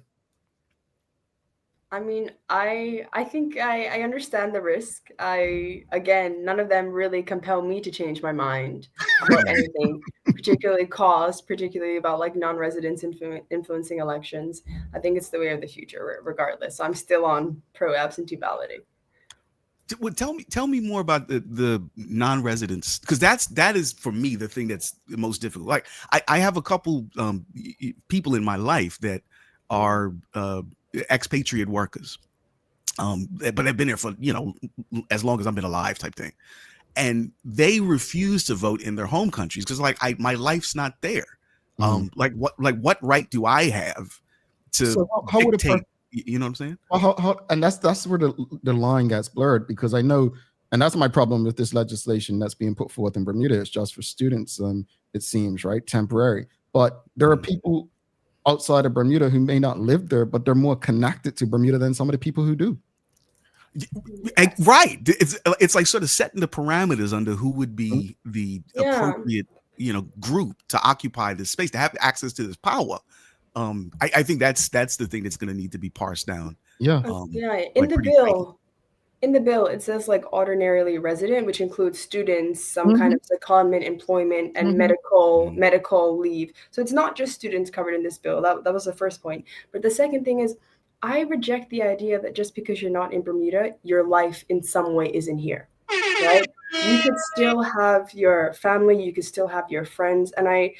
I mean, I think I understand the risk. Again, none of them really compel me to change my mind about anything, particularly about like non-residents influencing elections. I think it's the way of the future, regardless. So I'm still on pro absentee balloting. Well, tell me more about the non-residents, because that is for me the thing that's the most difficult. Like I have a couple people in my life that are expatriate workers, but they've been here for as long as I've been alive, type thing, and they refuse to vote in their home countries because like my life's not there. Like what right do I have to how would dictate? You know what I'm saying? Well, and that's where the line gets blurred, because I know, and that's my problem with this legislation that's being put forth in Bermuda. It's just for students, it seems, right? Temporary. But there are people outside of Bermuda who may not live there, but they're more connected to Bermuda than some of the people who do. Right. It's like sort of setting the parameters under who would be the appropriate, group to occupy this space, to have access to this power. I think that's the thing that's going to need to be parsed down. Yeah. In the bill, it says like ordinarily resident, which includes students, some kind of secondment, employment, and medical leave. So it's not just students covered in this bill. That was the first point. But the second thing is, I reject the idea that just because you're not in Bermuda, your life in some way isn't here, right? You could still have your family, you could still have your friends, and I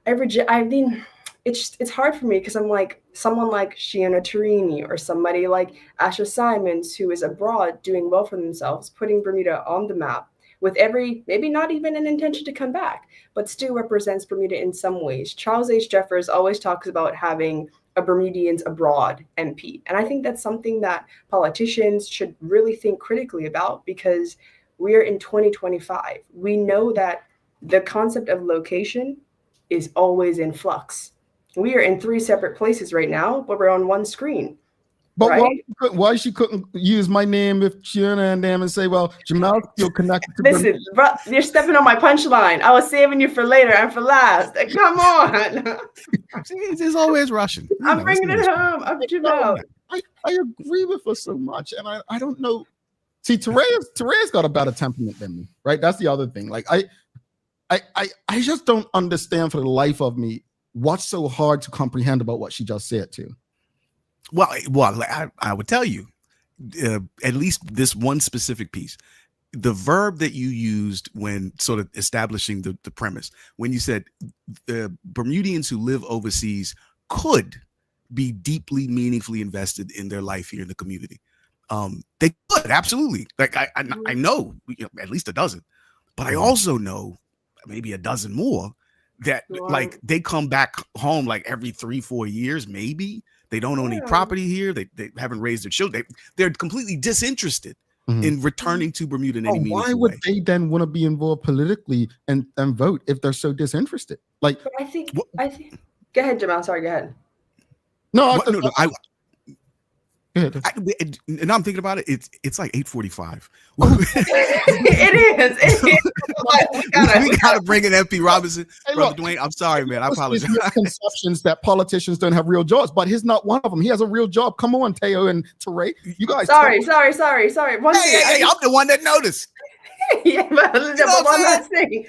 mean, it's hard for me because I'm like someone like Shiona Tarini or somebody like Asha Simons, who is abroad doing well for themselves, putting Bermuda on the map with maybe not even an intention to come back, but still represents Bermuda in some ways. Charles H. Jeffers always talks about having a Bermudians abroad MP. And I think that's something that politicians should really think critically about, because we're in 2025. We know that the concept of location is always in flux. We are in 3 separate places right now, but we're on one screen. But right? why she couldn't use my name if Shiona and them and say, well, Jamal's still connected to Listen, bro, you're stepping on my punchline. I was saving you for later and for last. Come on. It's always rushing. I'm bringing it home. I'm Jamal. I agree with her so much, and I don't know. See, Terea's got a better temperament than me, right? That's the other thing. Like I just don't understand for the life of me what's so hard to comprehend about what she just said too. Well, I would tell you, at least this one specific piece, the verb that you used when sort of establishing the premise, when you said Bermudians who live overseas could be deeply, meaningfully invested in their life here in the community. They could, absolutely. Like I know at least a dozen, but I also know maybe a dozen more that like they come back home like every 3-4 years, maybe. They don't own any property here. They haven't raised their children. They're completely disinterested in returning to Bermuda in any meaningful way. Why would they then want to be involved politically and vote if they're so disinterested? Like, but I think. Go ahead, Jamal. Sorry, go ahead. No, and I'm thinking about it. It's like 8:45. It is. We gotta bring in MP Robinson, brother Dwayne. I'm sorry, man. I apologize. Misconceptions that politicians don't have real jobs, but he's not one of them. He has a real job. Come on, Teo and Teray. You guys. Sorry. I'm the one that noticed. Yeah, but one last thing.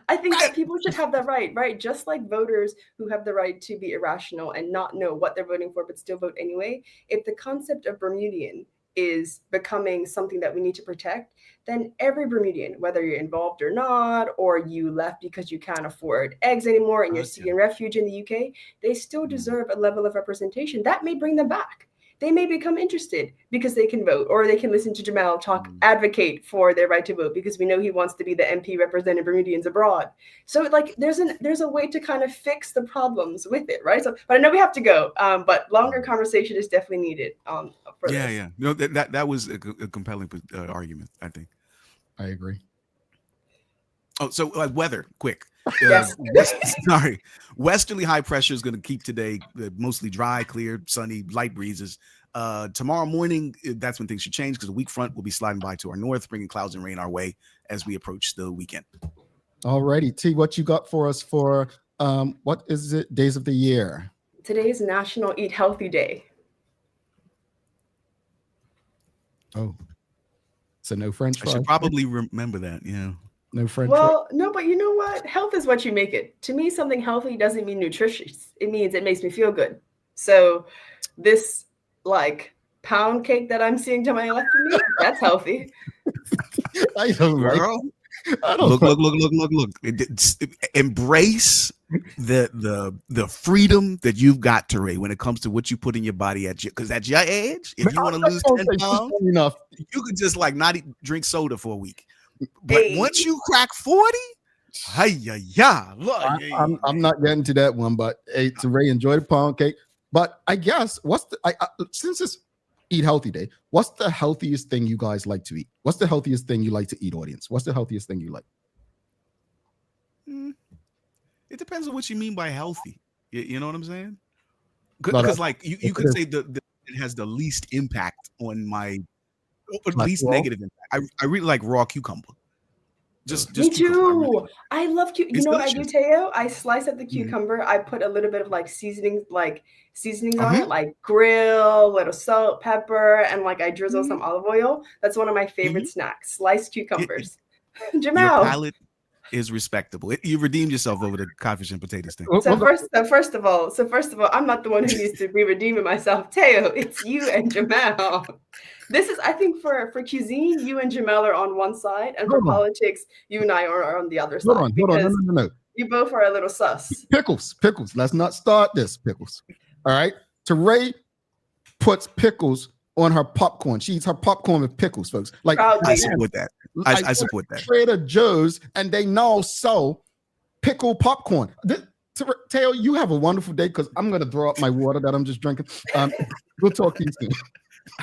I think that people should have that right? Just like voters who have the right to be irrational and not know what they're voting for, but still vote anyway. If the concept of Bermudian is becoming something that we need to protect, then every Bermudian, whether you're involved or not, or you left because you can't afford eggs anymore and you're seeking refuge in the UK, they still deserve a level of representation that may bring them back. They may become interested because they can vote, or they can listen to Jamal advocate for their right to vote because we know he wants to be the MP representing Bermudians abroad. So like there's a way to kind of fix the problems with it, right? So, but I know we have to go, but longer conversation is definitely needed. For this. Yeah. No, that was a compelling argument, I think. I agree. Oh, so weather, quick. Yes. Sorry. Westerly high pressure is going to keep today mostly dry, clear, sunny, light breezes. Tomorrow morning, that's when things should change because the weak front will be sliding by to our north, bringing clouds and rain our way as we approach the weekend. All righty. T, what you got for us for what is it? Days of the year. Today is National Eat Healthy Day. Oh, so no French I fries. should probably remember that. Yeah. No French fries. Well, no, but you know what? Health is what you make it. To me, something healthy doesn't mean nutritious. It means it makes me feel good. So this like pound cake that I'm seeing to my left of me, that's healthy. I don't like. Girl, I don't look. Embrace the freedom that you've got, Teray, when it comes to what you put in your body because at your age, if you want to lose 10 pounds, enough. you could just like not drink soda for a week. But Hey. once you crack 40, I'm not getting to that one, but hey, Teray, enjoy the pound cake. But I guess since it's Eat Healthy Day, what's the healthiest thing you guys like to eat? What's the healthiest thing you like to eat, audience? What's the healthiest thing you like? It depends on what you mean by healthy. You know what I'm saying? Because like you could say it has the least impact on my least negative impact. I really like raw cucumber. Just Me cucumber. too. I love cucumber. You know what I do, delicious. Teo? I slice up the cucumber. I put a little bit of like seasonings on it, like grill, little salt, pepper, and like I drizzle some olive oil. That's one of my favorite snacks. Sliced cucumbers. Your Jamal. palate is respectable. You redeemed yourself over the codfish and potatoes thing. So first of all, I'm not the one who needs to be redeeming myself. Teo, it's you and Jamal. This is, I think, for cuisine, you and Jamal are on one side, and for politics, you and I are on the other side. Hold on. No. You both are a little sus. Pickles. Let's not start this. Pickles. All right. Teray puts pickles on her popcorn. She eats her popcorn with pickles, folks. Like I support that. I support that. Trader Joe's, and they now sell pickle popcorn. Teo, you have a wonderful day because I'm going to throw up my water that I'm just drinking. We'll talk to you soon.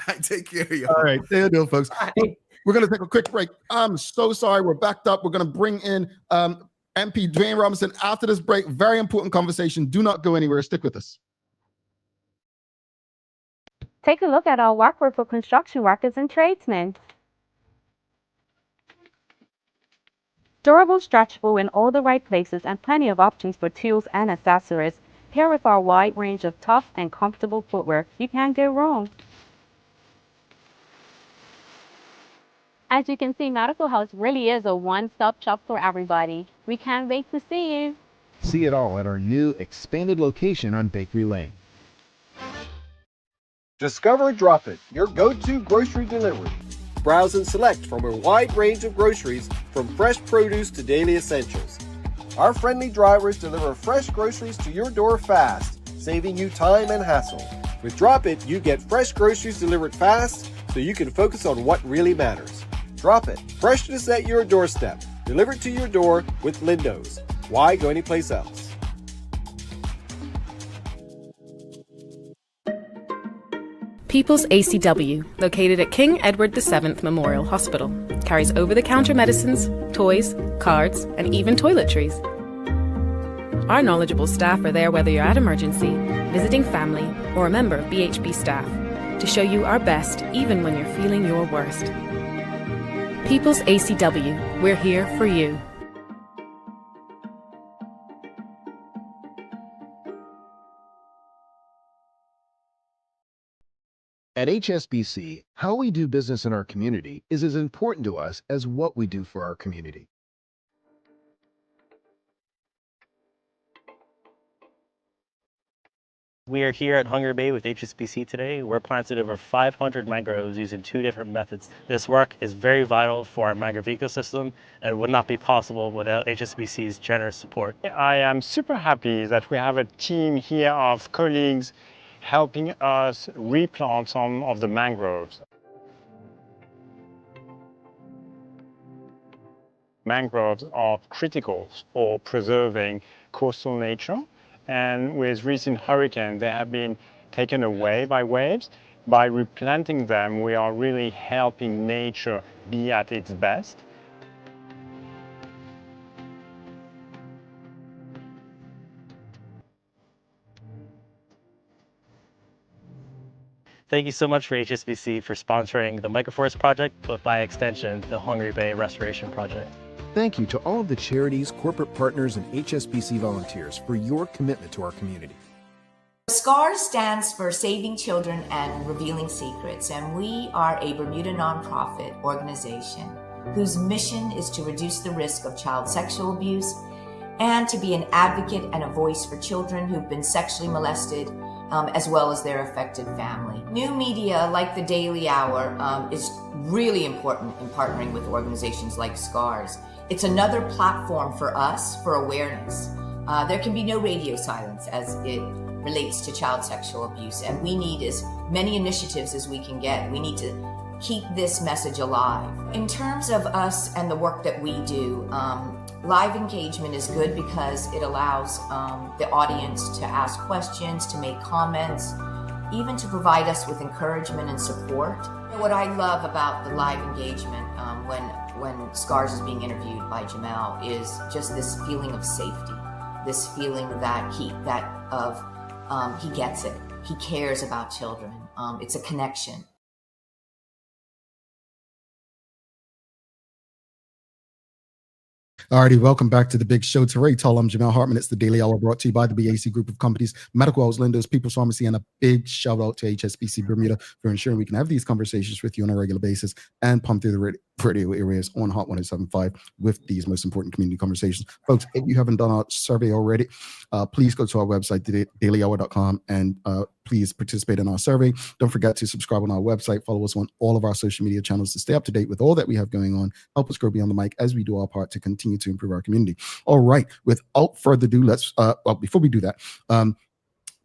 I take care of you. All right, there you go, folks. We're going to take a quick break. I'm so sorry. We're backed up. We're going to bring in MP Dwayne Robinson after this break. Very important conversation. Do not go anywhere. Stick with us. Take a look at our workwear for construction workers and tradesmen. Durable, stretchable in all the right places, and plenty of options for tools and accessories. Pair with our wide range of tough and comfortable footwear. You can't go wrong. As you can see, Medical House really is a one-stop shop for everybody. We can't wait to see you. See it all at our new expanded location on Bakery Lane. Discover Drop It, your go-to grocery delivery. Browse and select from a wide range of groceries, from fresh produce to daily essentials. Our friendly drivers deliver fresh groceries to your door fast, saving you time and hassle. With Drop It, you get fresh groceries delivered fast so you can focus on what really matters. Drop It, freshness at your doorstep, delivered to your door with Lindo's. Why go anyplace else? People's ACW, located at King Edward VII Memorial Hospital, carries over-the-counter medicines, toys, cards, and even toiletries. Our knowledgeable staff are there whether you're at emergency, visiting family, or a member of BHB staff, to show you our best even when you're feeling your worst. People's ACW, we're here for you. At HSBC, how we do business in our community is as important to us as what we do for our community. We are here at Hungry Bay with HSBC today. We're planted over 500 mangroves using 2 different methods. This work is very vital for our mangrove ecosystem and would not be possible without HSBC's generous support. I am super happy that we have a team here of colleagues helping us replant some of the mangroves. Mangroves are critical for preserving coastal nature. And with recent hurricanes, they have been taken away by waves. By replanting them, we are really helping nature be at its best. Thank you so much for HSBC for sponsoring the Microforest Project, but by extension, the Hungry Bay Restoration Project. Thank you to all of the charities, corporate partners, and HSBC volunteers for your commitment to our community. SCARS stands for Saving Children and Revealing Secrets, and we are a Bermuda nonprofit organization whose mission is to reduce the risk of child sexual abuse and to be an advocate and a voice for children who've been sexually molested, as well as their affected family. New media like the Daily Hour is really important in partnering with organizations like SCARS. It's another platform for us for awareness. There can be no radio silence as it relates to child sexual abuse, and we need as many initiatives as we can get. We need to keep this message alive. In terms of us and the work that we do, live engagement is good because it allows the audience to ask questions, to make comments, even to provide us with encouragement and support. What I love about the live engagement when SCARS is being interviewed by Jamel is just this feeling of safety, this feeling that he gets it. He cares about children. It's a connection. Alrighty, welcome back to the big show. Teray Tull, I'm Jamel Hartman. It's the Daily Hour brought to you by the BAC Group of Companies, Medical House Lenders, People's Pharmacy, and a big shout out to HSBC Bermuda for ensuring we can have these conversations with you on a regular basis and pump through the radio areas on Hot 107.5 with these most important community conversations. Folks, if you haven't done our survey already, please go to our website, dailyhour.com, and please participate in our survey. Don't forget to subscribe on our website, follow us on all of our social media channels to stay up to date with all that we have going on. Help us grow beyond the mic as we do our part to continue to improve our community. All right, without further ado, let's before we do that,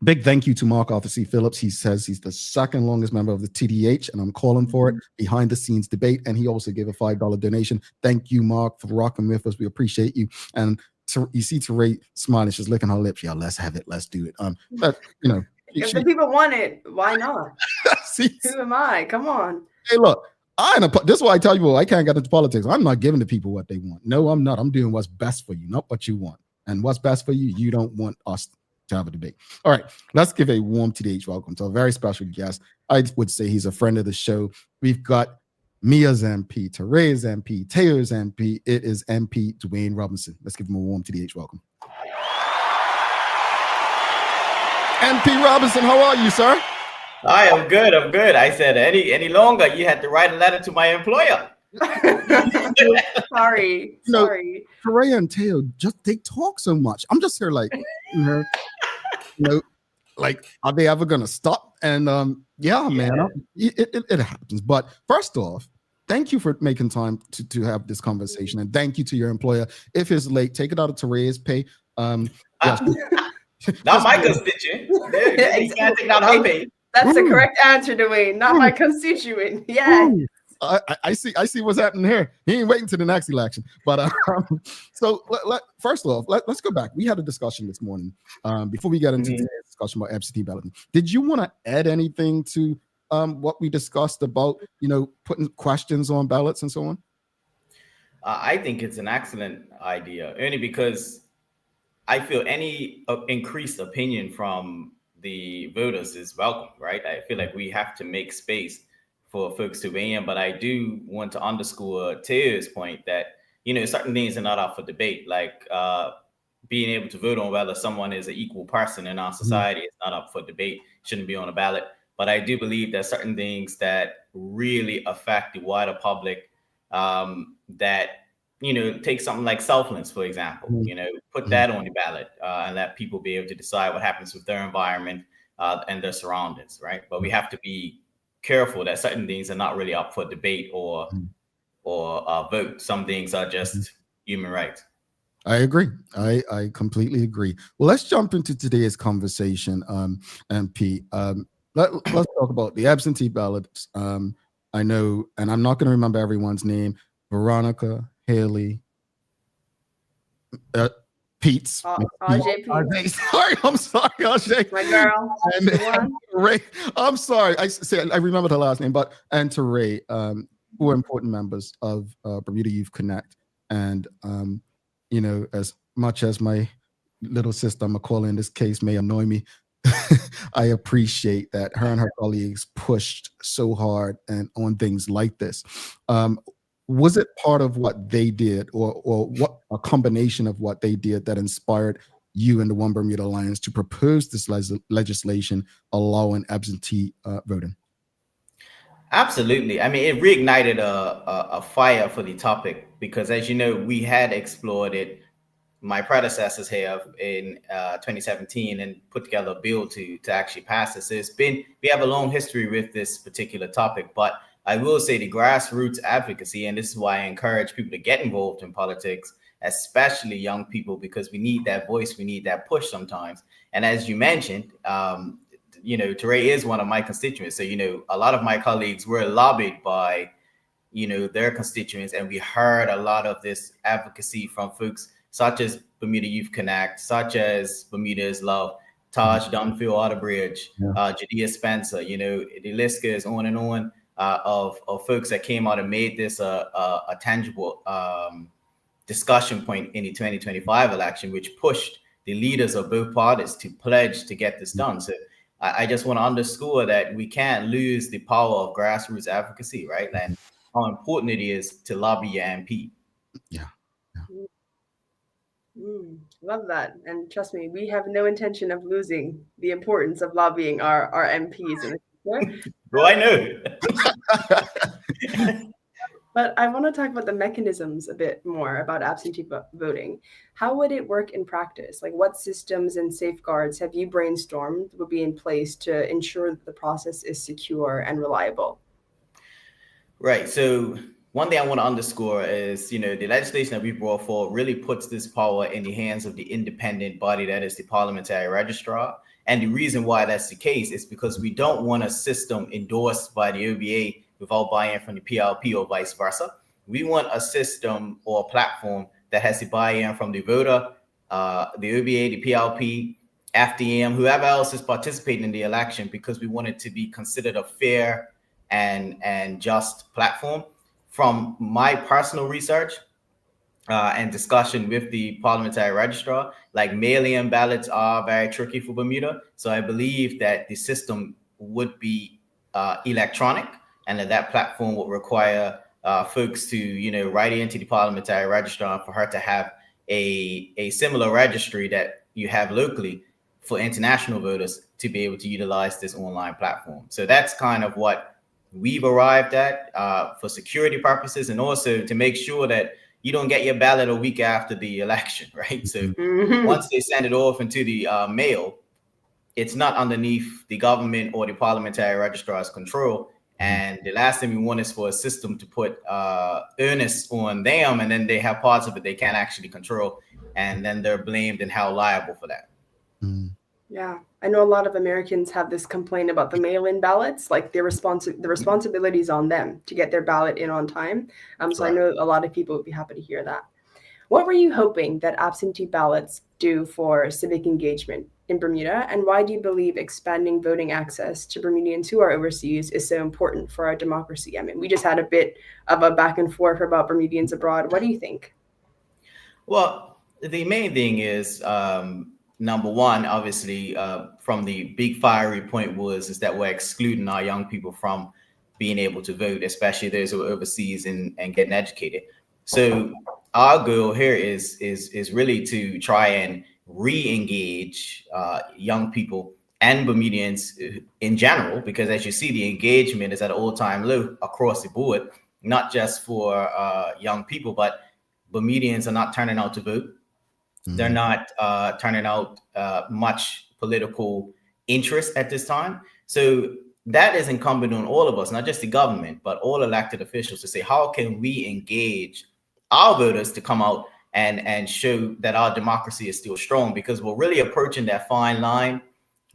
big thank you to Mark Arthur C. Phillips. He says he's the second longest member of the TDH, and I'm calling for it, behind the scenes debate. And he also gave a $5 donation. Thank you, Mark, for rocking with us. We appreciate you. And you see Teray smiling, she's licking her lips. Yeah, let's have it. Let's do it. But you know, if the people want it, why not? Who am I? Come on. Hey, look. This is why I tell you, I can't get into politics. I'm not giving the people what they want. No, I'm not. I'm doing what's best for you, not what you want. And what's best for you, you don't want us to have a debate. All right, let's give a warm TDH welcome to a very special guest. I would say he's a friend of the show. We've got Mia's MP, Teray's MP, Taylor's MP. It is MP Dwayne Robinson. Let's give him a warm TDH welcome. MP Robinson, how are you, sir? Hi, I'm good. I said any longer, you had to write a letter to my employer. Sorry. Teray and Taylor, they talk so much. I'm just here like, like, are they ever gonna stop? And yeah, man, it happens. But first off, thank you for making time to have this conversation, and thank you to your employer. If it's late, take it out of Teray's pay. Not my constituent. You can't take it out of her pay. That's the correct answer, Dwayne. Not my constituent. Yeah. I see what's happening here. He ain't waiting to the next election. But so first off, let's go back. We had a discussion this morning before we got into today's discussion about absentee balloting. Did you want to add anything to what we discussed about, putting questions on ballots and so on? I think it's an excellent idea, only because I feel any increased opinion from the voters is welcome, right? I feel like we have to make space for folks to weigh in, but I do want to underscore Taylor's point that, certain things are not up for debate, like being able to vote on whether someone is an equal person in our society is not up for debate, shouldn't be on a ballot. But I do believe that certain things that really affect the wider public, that, take something like self-lens, for example, put that on the ballot and let people be able to decide what happens with their environment and their surroundings, right? But we have to be careful that certain things are not really up for debate or vote. Some things are just human rights. I agree. I completely agree. Well, let's jump into today's conversation, MP. Let's talk about the absentee ballots. I know, and I'm not going to remember everyone's name. Veronica, Haley, Pete's. RJ. Sorry, I'm sorry, RJ. My girl. And Ray. I'm sorry. I remember her last name, and to Ray, who are important members of Bermuda Youth Connect. And as much as my little sister McCall in this case may annoy me, I appreciate that her and her colleagues pushed so hard and on things like this. Was it part of what they did, or what a combination of what they did that inspired you and the One Bermuda Alliance to propose this legislation allowing absentee voting? Absolutely. I mean, it reignited a fire for the topic because, as you know, we had explored it. My predecessors have in 2017 and put together a bill to actually pass this. We have a long history with this particular topic, but I will say the grassroots advocacy, and this is why I encourage people to get involved in politics, especially young people, because we need that voice, we need that push sometimes. And as you mentioned, Teray is one of my constituents. So, a lot of my colleagues were lobbied by, their constituents, and we heard a lot of this advocacy from folks such as Bermuda Youth Connect, such as Bermuda is Love, Taj Dunfield Otterbridge, Jadea Spencer, the list goes on and on of folks that came out and made this a tangible discussion point in the 2025 election, which pushed the leaders of both parties to pledge to get this done. So I just want to underscore that we can't lose the power of grassroots advocacy, right? And how important it is to lobby your MP. Yeah. Love that. And trust me, we have no intention of losing the importance of lobbying our MPs in the future. Well, I know. But I want to talk about the mechanisms a bit more about absentee voting. How would it work in practice? Like, what systems and safeguards have you brainstormed would be in place to ensure that the process is secure and reliable? Right. So one thing I want to underscore is, the legislation that we brought forward really puts this power in the hands of the independent body that is the parliamentary registrar. And the reason why that's the case is because we don't want a system endorsed by the OBA without buy-in from the PLP or vice versa. We want a system or a platform that has the buy-in from the voter, the OBA, the PLP, FDM, whoever else is participating in the election, because we want it to be considered a fair and just platform. From my personal research and discussion with the parliamentary registrar, like mail-in ballots are very tricky for Bermuda. So I believe that the system would be electronic, and that platform would require folks to, write into the parliamentary registrar for her to have a similar registry that you have locally for international voters to be able to utilize this online platform. So that's kind of what we've arrived at for security purposes, and also to make sure that you don't get your ballot a week after the election, right? So once they send it off into the mail, it's not underneath the government or the parliamentary registrar's control. And the last thing we want is for a system to put onus on them, and then they have parts of it they can't actually control, and then they're blamed and held liable for that. Yeah, I know a lot of Americans have this complaint about the mail-in ballots, like the responsibility is on them to get their ballot in on time. So I know a lot of people would be happy to hear that. What were you hoping that absentee ballots do for civic engagement in Bermuda, and why do you believe expanding voting access to Bermudians who are overseas is so important for our democracy? I mean, we just had a bit of a back and forth about Bermudians abroad. What do you think? Well, the main thing is, number one, obviously, from the big fiery point is that we're excluding our young people from being able to vote, especially those who are overseas and getting educated. So our goal here is really to try and re-engage young people and Bermudians in general, because as you see, the engagement is at an all-time low across the board, not just for young people, but Bermudians are not turning out to vote. They're not turning out much political interest at this time. So that is incumbent on all of us, not just the government, but all elected officials, to say, how can we engage our voters to come out and show that our democracy is still strong? Because we're really approaching that fine line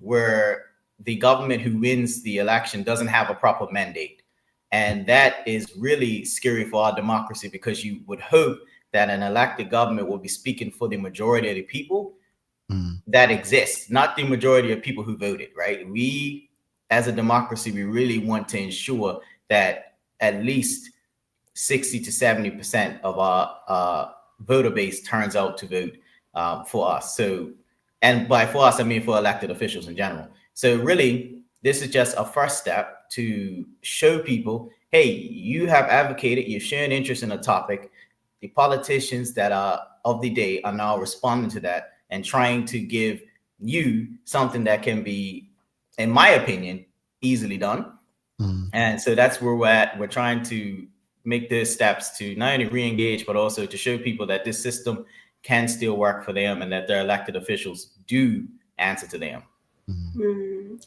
where the government who wins the election doesn't have a proper mandate. And that is really scary for our democracy, because you would hope that an elected government will be speaking for the majority of the people that exists, not the majority of people who voted, right? We, as a democracy, we really want to ensure that at least 60 to 70% of our voter base turns out to vote for us. So, and by for us, I mean for elected officials in general. So really, this is just a first step to show people, hey, you have advocated, you've shown interest in a topic. The politicians that are of the day are now responding to that, and trying to give you something that can be, in my opinion, easily done. And so that's where we're at. We're trying to make those steps to not only re-engage, but also to show people that this system can still work for them and that their elected officials do answer to them.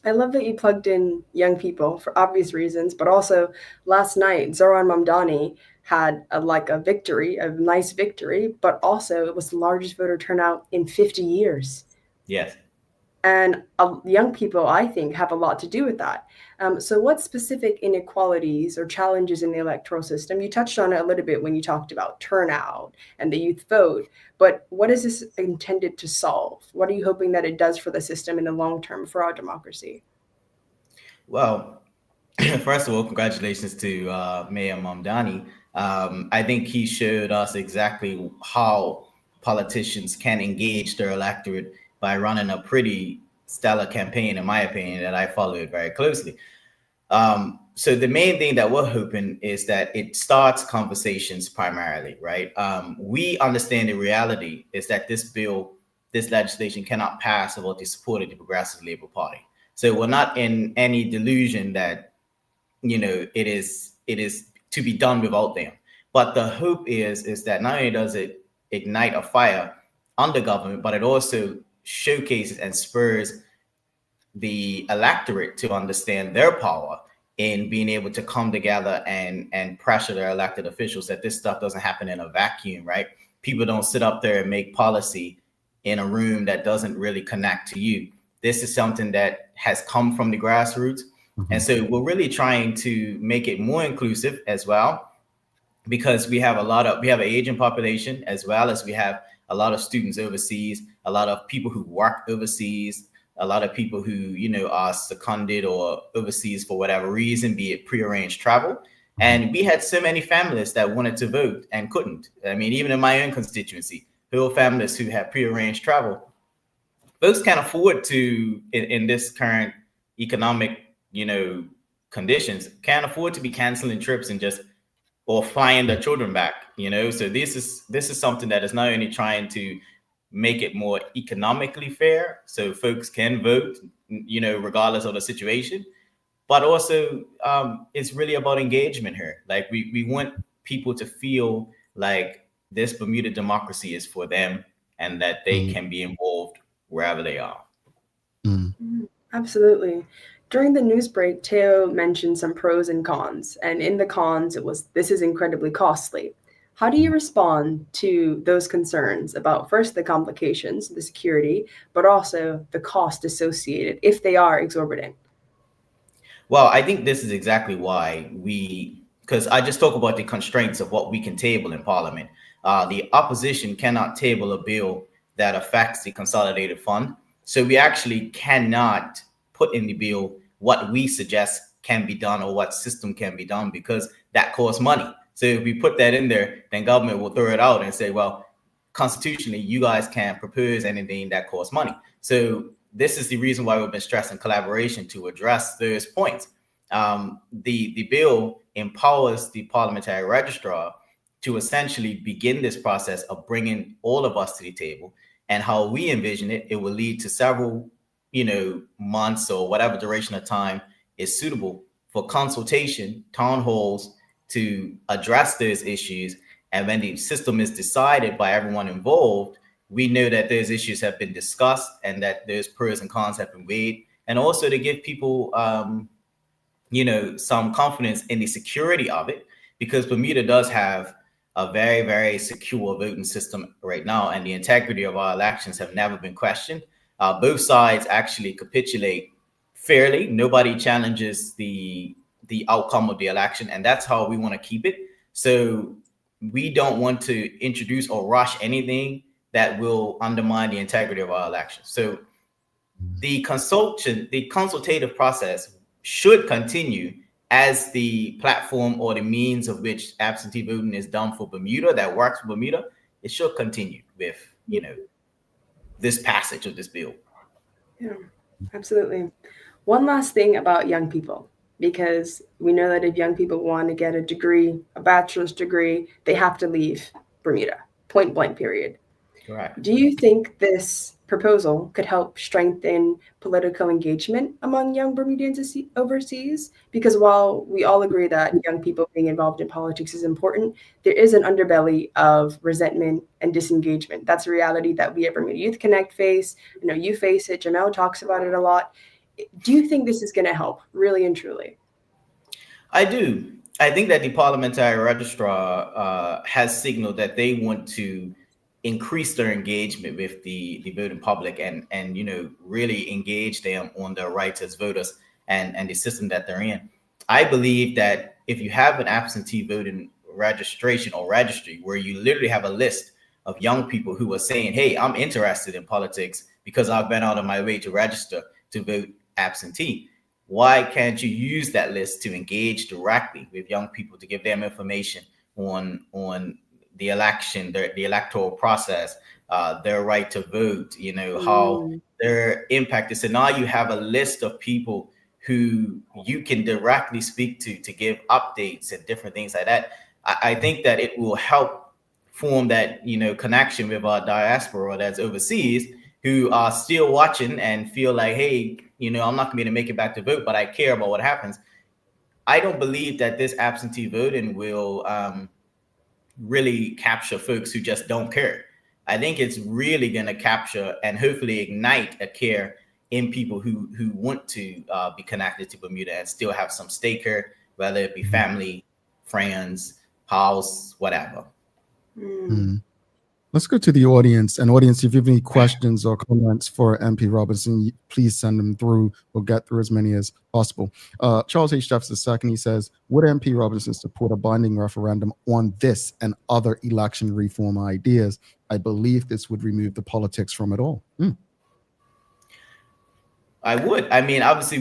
I love that you plugged in young people for obvious reasons, but also last night, Zoran Mamdani had a victory, a nice victory, but also it was the largest voter turnout in 50 years. Yes. And young people, I think, have a lot to do with that. So what specific inequalities or challenges in the electoral system? You touched on it a little bit when you talked about turnout and the youth vote, but what is this intended to solve? What are you hoping that it does for the system in the long term for our democracy? Well, first of all, congratulations to Mayor Mamdani. I think he showed us exactly how politicians can engage their electorate by running a pretty stellar campaign, in my opinion, that I followed very closely. So the main thing that we're hoping is that it starts conversations primarily, right? We understand the reality is that this legislation cannot pass without the support of the Progressive Labour Party. So we're not in any delusion that, it is to be done without them. But the hope is that not only does it ignite a fire under government, but it also showcases and spurs the electorate to understand their power in being able to come together and pressure their elected officials that this stuff doesn't happen in a vacuum, right? People don't sit up there and make policy in a room that doesn't really connect to you. This is something that has come from the grassroots. And so we're really trying to make it more inclusive as well, because we have an aging population, as well as we have a lot of students overseas, a lot of people who work overseas, a lot of people who, are seconded or overseas for whatever reason, be it prearranged travel. And we had so many families that wanted to vote and couldn't. I mean, even in my own constituency, whole families who had prearranged travel, folks can't afford to, in this current economic, conditions, can't afford to be canceling trips and or flying their children back, So this is something that is not only trying to make it more economically fair, so folks can vote, regardless of the situation, but also it's really about engagement here. Like we want people to feel like this Bermuda democracy is for them and that they can be involved wherever they are. Absolutely. During the news break, Teo mentioned some pros and cons, and in the cons, this is incredibly costly. How do you respond to those concerns about first the complications, the security, but also the cost associated if they are exorbitant? Well, I think this is exactly why because I just talk about the constraints of what we can table in Parliament. The opposition cannot table a bill that affects the consolidated fund. So we actually cannot put in the bill what we suggest can be done or what system can be done, because that costs money. So if we put that in there, then government will throw it out and say, well, constitutionally, you guys can't propose anything that costs money. So this is the reason why we've been stressing collaboration to address those points. The bill empowers the parliamentary registrar to essentially begin this process of bringing all of us to the table. And how we envision it, it will lead to several, months or whatever duration of time is suitable for consultation, town halls, to address those issues. And when the system is decided by everyone involved, we know that those issues have been discussed and that those pros and cons have been weighed. And also to give people, some confidence in the security of it, because Bermuda does have a very, very secure voting system right now, and the integrity of our elections have never been questioned. Both sides actually capitulate fairly. Nobody challenges the outcome of the election, and that's how we want to keep it. So we don't want to introduce or rush anything that will undermine the integrity of our elections. So the consultative process should continue as the platform or the means of which absentee voting is done for Bermuda, that works for Bermuda. It should continue with, this passage of this bill. Yeah, absolutely. One last thing about young people, because we know that if young people want to get a degree, a bachelor's degree, they have to leave Bermuda, point blank, period. Correct. Do you think this proposal could help strengthen political engagement among young Bermudians overseas? Because while we all agree that young people being involved in politics is important, there is an underbelly of resentment and disengagement. That's a reality that we at Bermuda Youth Connect face. I know you face it. Jamel talks about it a lot. Do you think this is going to help, really and truly? I do. I think that the parliamentary registrar has signaled that they want to increase their engagement with the voting public and really engage them on their rights as voters and the system that they're in. I believe that if you have an absentee voting registration or registry where you literally have a list of young people who are saying, hey, I'm interested in politics because I've been out of my way to register to vote absentee, why can't you use that list to engage directly with young people to give them information on the election, the electoral process, their right to vote, how their impact is. So now you have a list of people who you can directly speak to give updates and different things like that. I think that it will help form that, connection with our diaspora that's overseas who are still watching and feel like, hey, I'm not gonna be able to make it back to vote, but I care about what happens. I don't believe that this absentee voting will really capture folks who just don't care. I think it's really going to capture and hopefully ignite a care in people who want to be connected to Bermuda and still have some stake here, whether it be family, friends, house, whatever. Let's go to the audience. And audience, if you have any questions or comments for MP Robinson, please send them through. We'll get through as many as possible. Charles H. Jeffs II, he says, would MP Robinson support a binding referendum on this and other election reform ideas? I believe this would remove the politics from it all. I would. I mean, obviously,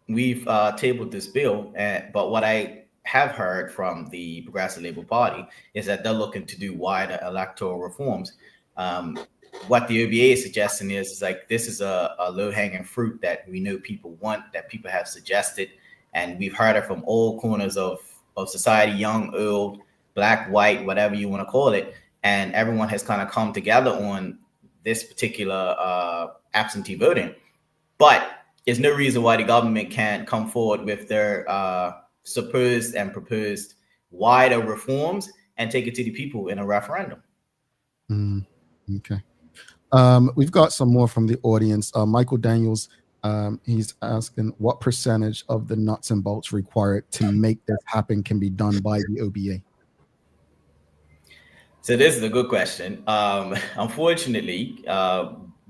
we've tabled this bill, but what I have heard from the Progressive Labour Party is that they're looking to do wider electoral reforms. What the OBA is suggesting is like, this is a low-hanging fruit that we know people want, that people have suggested, and we've heard it from all corners of society, young, old, black, white, whatever you want to call it, and everyone has kind of come together on this particular absentee voting. But there's no reason why the government can't come forward with their supposed and proposed wider reforms and take it to the people in a referendum. Okay. We've got some more from the audience. Michael Daniels, he's asking what percentage of the nuts and bolts required to make this happen can be done by the OBA? So this is a good question. Unfortunately,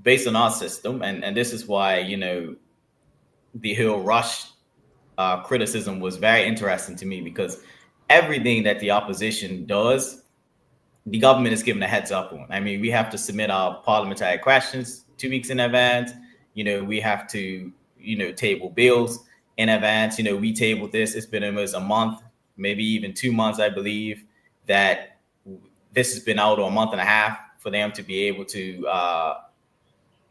based on our system, and this is why, the Hill Rush criticism was very interesting to me, because everything that the opposition does, the government is given a heads up on. I mean, we have to submit our parliamentary questions 2 weeks in advance. We have to, table bills in advance. We tabled this. It's been almost a month, maybe even 2 months, I believe, that this has been out, or a month and a half, for them to be able to,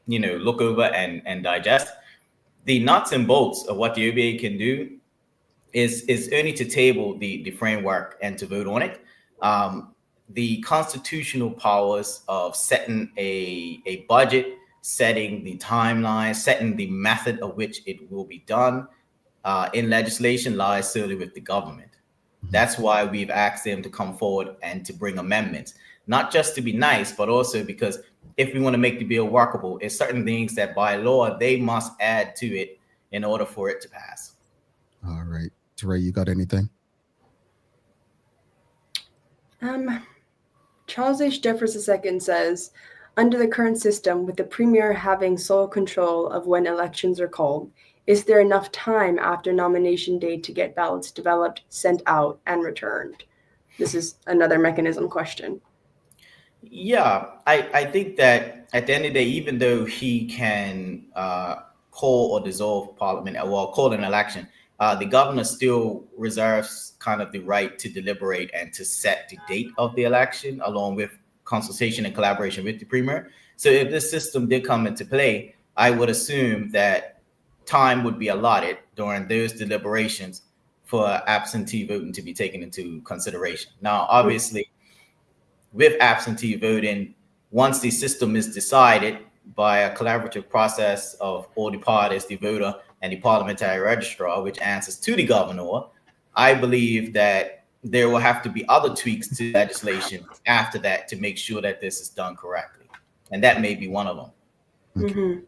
look over and digest. The nuts and bolts of what the OBA can do is only to table the framework and to vote on it. The constitutional powers of setting a budget, setting the timeline, setting the method of which it will be done in legislation lies solely with the government. That's why we've asked them to come forward and to bring amendments, not just to be nice, but also because if we want to make the bill workable, it's certain things that by law they must add to it in order for it to pass. All right. Teray, you got anything? Charles H. Jeffers II says, under the current system, with the premier having sole control of when elections are called, is there enough time after nomination day to get ballots developed, sent out, and returned? This is another mechanism question. Yeah, I think that at the end of the day, even though he can call or dissolve parliament, or call an election, the governor still reserves kind of the right to deliberate and to set the date of the election, along with consultation and collaboration with the premier. So if this system did come into play, I would assume that time would be allotted during those deliberations for absentee voting to be taken into consideration. Now, obviously, with absentee voting, once the system is decided by a collaborative process of all the parties, the voter and the parliamentary registrar, which answers to the governor, I believe that there will have to be other tweaks to legislation after that to make sure that this is done correctly. And that may be one of them. Mm-hmm.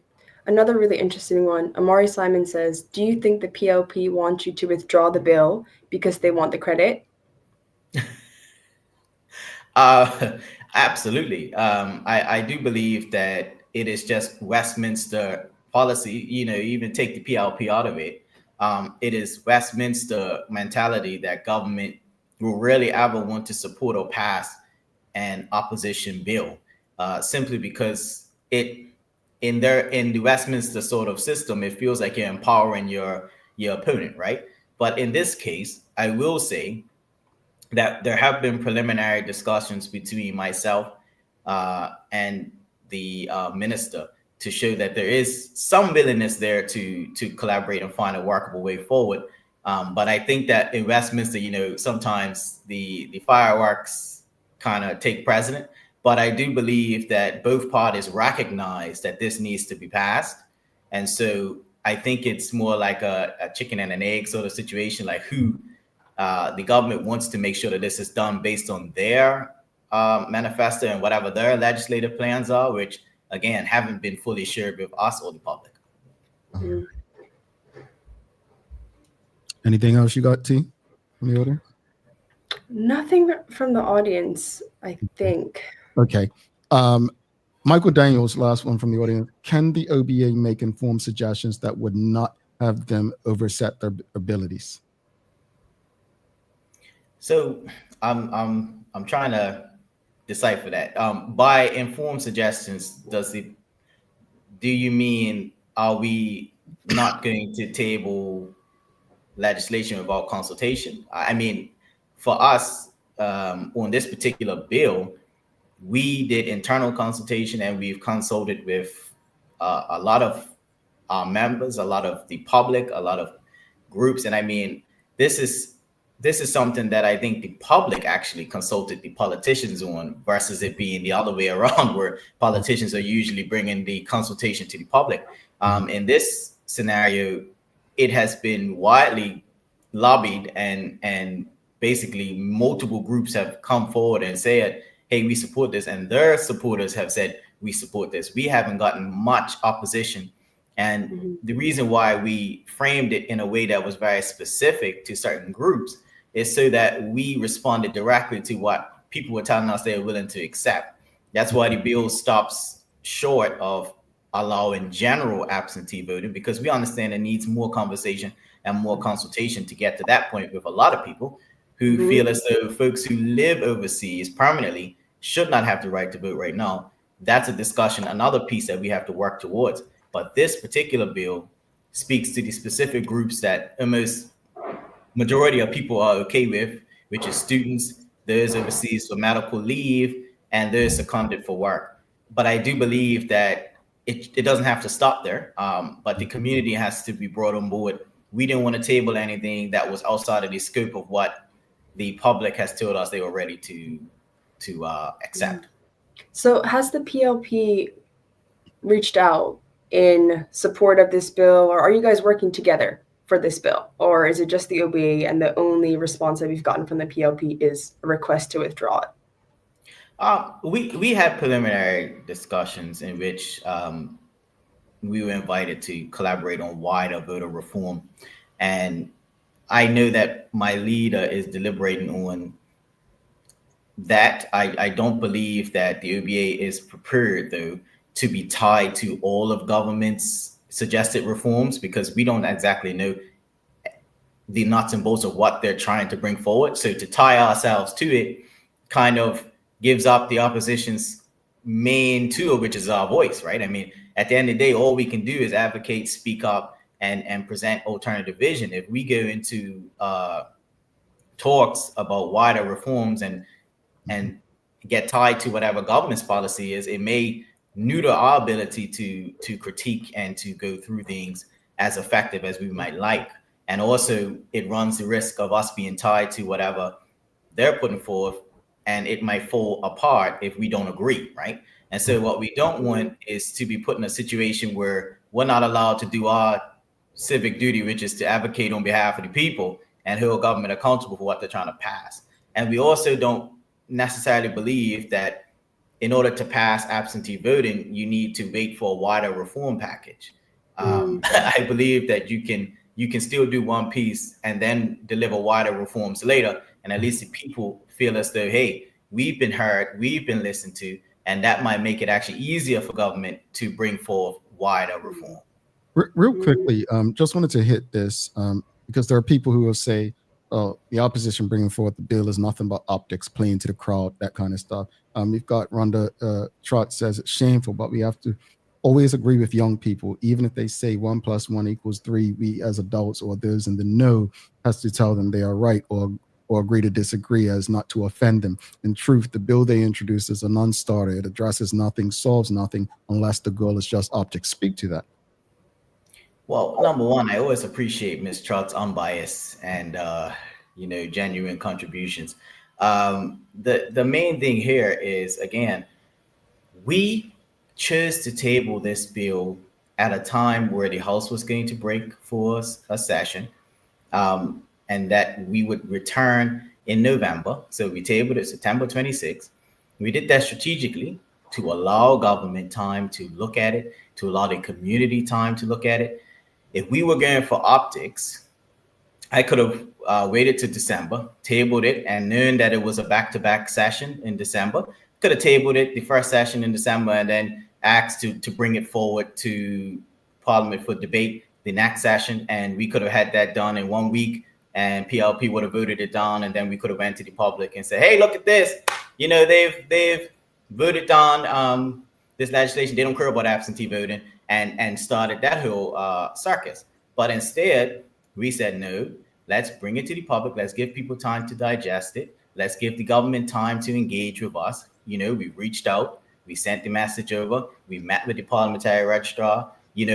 Another really interesting one. Amari Simon says, do you think the PLP wants you to withdraw the bill because they want the credit? Absolutely. I do believe that it is just Westminster policy. Even take the PLP out of it. It is Westminster mentality that government will rarely ever want to support or pass an opposition bill, simply because in the Westminster sort of system, it feels like you're empowering your opponent, right? But in this case, I will say that there have been preliminary discussions between myself and the minister to show that there is some willingness there to collaborate and find a workable way forward. But I think that in Westminster, sometimes the fireworks kind of take precedent. But I do believe that both parties recognize that this needs to be passed. And so I think it's more like a chicken and an egg sort of situation, like who the government wants to make sure that this is done based on their manifesto and whatever their legislative plans are, which, again, haven't been fully shared with us or the public. Mm-hmm. Anything else you got, T, from the audience? Nothing from the audience, I think. Okay. Michael Daniels, last one from the audience. Can the OBA make informed suggestions that would not have them overset their abilities? So I'm trying to decipher that. By informed suggestions, do you mean, are we not going to table legislation without consultation? I mean, for us, on this particular bill, we did internal consultation and we've consulted with a lot of our members, a lot of the public, a lot of groups. And I mean, this is something that I think the public actually consulted the politicians on versus it being the other way around, where politicians are usually bringing the consultation to the public. In this scenario, it has been widely lobbied and basically multiple groups have come forward and said, hey, we support this. And their supporters have said, we support this. We haven't gotten much opposition. And the reason why we framed it in a way that was very specific to certain groups is so that we responded directly to what people were telling us they were willing to accept. That's why the bill stops short of allowing general absentee voting, because we understand it needs more conversation and more consultation to get to that point with a lot of people who feel as though folks who live overseas permanently should not have the right to vote right now. That's a discussion, another piece that we have to work towards. But this particular bill speaks to the specific groups that almost majority of people are okay with, which is students, those overseas for medical leave, and those seconded for work. But I do believe that it doesn't have to stop there, but the community has to be brought on board. We didn't want to table anything that was outside of the scope of what the public has told us they were ready to accept. So has the PLP reached out in support of this bill, or are you guys working together for this bill? Or is it just the OBA and the only response that we've gotten from the PLP is a request to withdraw it? We had preliminary discussions in which we were invited to collaborate on wider voter reform. And I know that my leader is deliberating on that. I don't believe that the OBA is prepared, though, to be tied to all of government's suggested reforms, because we don't exactly know the nuts and bolts of what they're trying to bring forward. So to tie ourselves to it kind of gives up the opposition's main tool, which is our voice, right? I mean, at the end of the day, all we can do is advocate, speak up, and present alternative vision. If we go into talks about wider reforms and get tied to whatever government's policy is, it may neuter our ability to critique and to go through things as effective as we might like. And also it runs the risk of us being tied to whatever they're putting forth, and it might fall apart if we don't agree, right? And so what we don't want is to be put in a situation where we're not allowed to do our civic duty, which is to advocate on behalf of the people and hold government accountable for what they're trying to pass. And we also don't necessarily believe that in order to pass absentee voting, you need to wait for a wider reform package. I believe that you can still do one piece and then deliver wider reforms later. And at least the people feel as though, hey, we've been heard, we've been listened to, and that might make it actually easier for government to bring forth wider reform. Real quickly, just wanted to hit this because there are people who will say, "Oh, the opposition bringing forward the bill is nothing but optics, playing to the crowd, that kind of stuff." We've got Rhonda Trott says it's shameful, but we have to always agree with young people, even if they say 1 + 1 = 3. We as adults or those in the know has to tell them they are right or agree to disagree as not to offend them. In truth, the bill they introduced is a non-starter. It addresses nothing, solves nothing, unless the goal is just optics. Speak to that. Well, number one, I always appreciate Ms. Trott's unbiased and genuine contributions. The main thing here is, again, we chose to table this bill at a time where the House was going to break for a session, and that we would return in November. So we tabled it September 26th. We did that strategically to allow government time to look at it, to allow the community time to look at it. If we were going for optics, I could have waited to December, tabled it, and known that it was a back-to-back session in December. Could have tabled it the first session in December and then asked to bring it forward to Parliament for debate the next session, and we could have had that done in 1 week, and PLP would have voted it down, and then we could have went to the public and said, "Hey, look at this! They've voted down this legislation. They don't care about absentee voting," and started that whole circus. But instead, we said, no, let's bring it to the public. Let's give people time to digest it. Let's give the government time to engage with us. We reached out, we sent the message over, we met with the parliamentary registrar.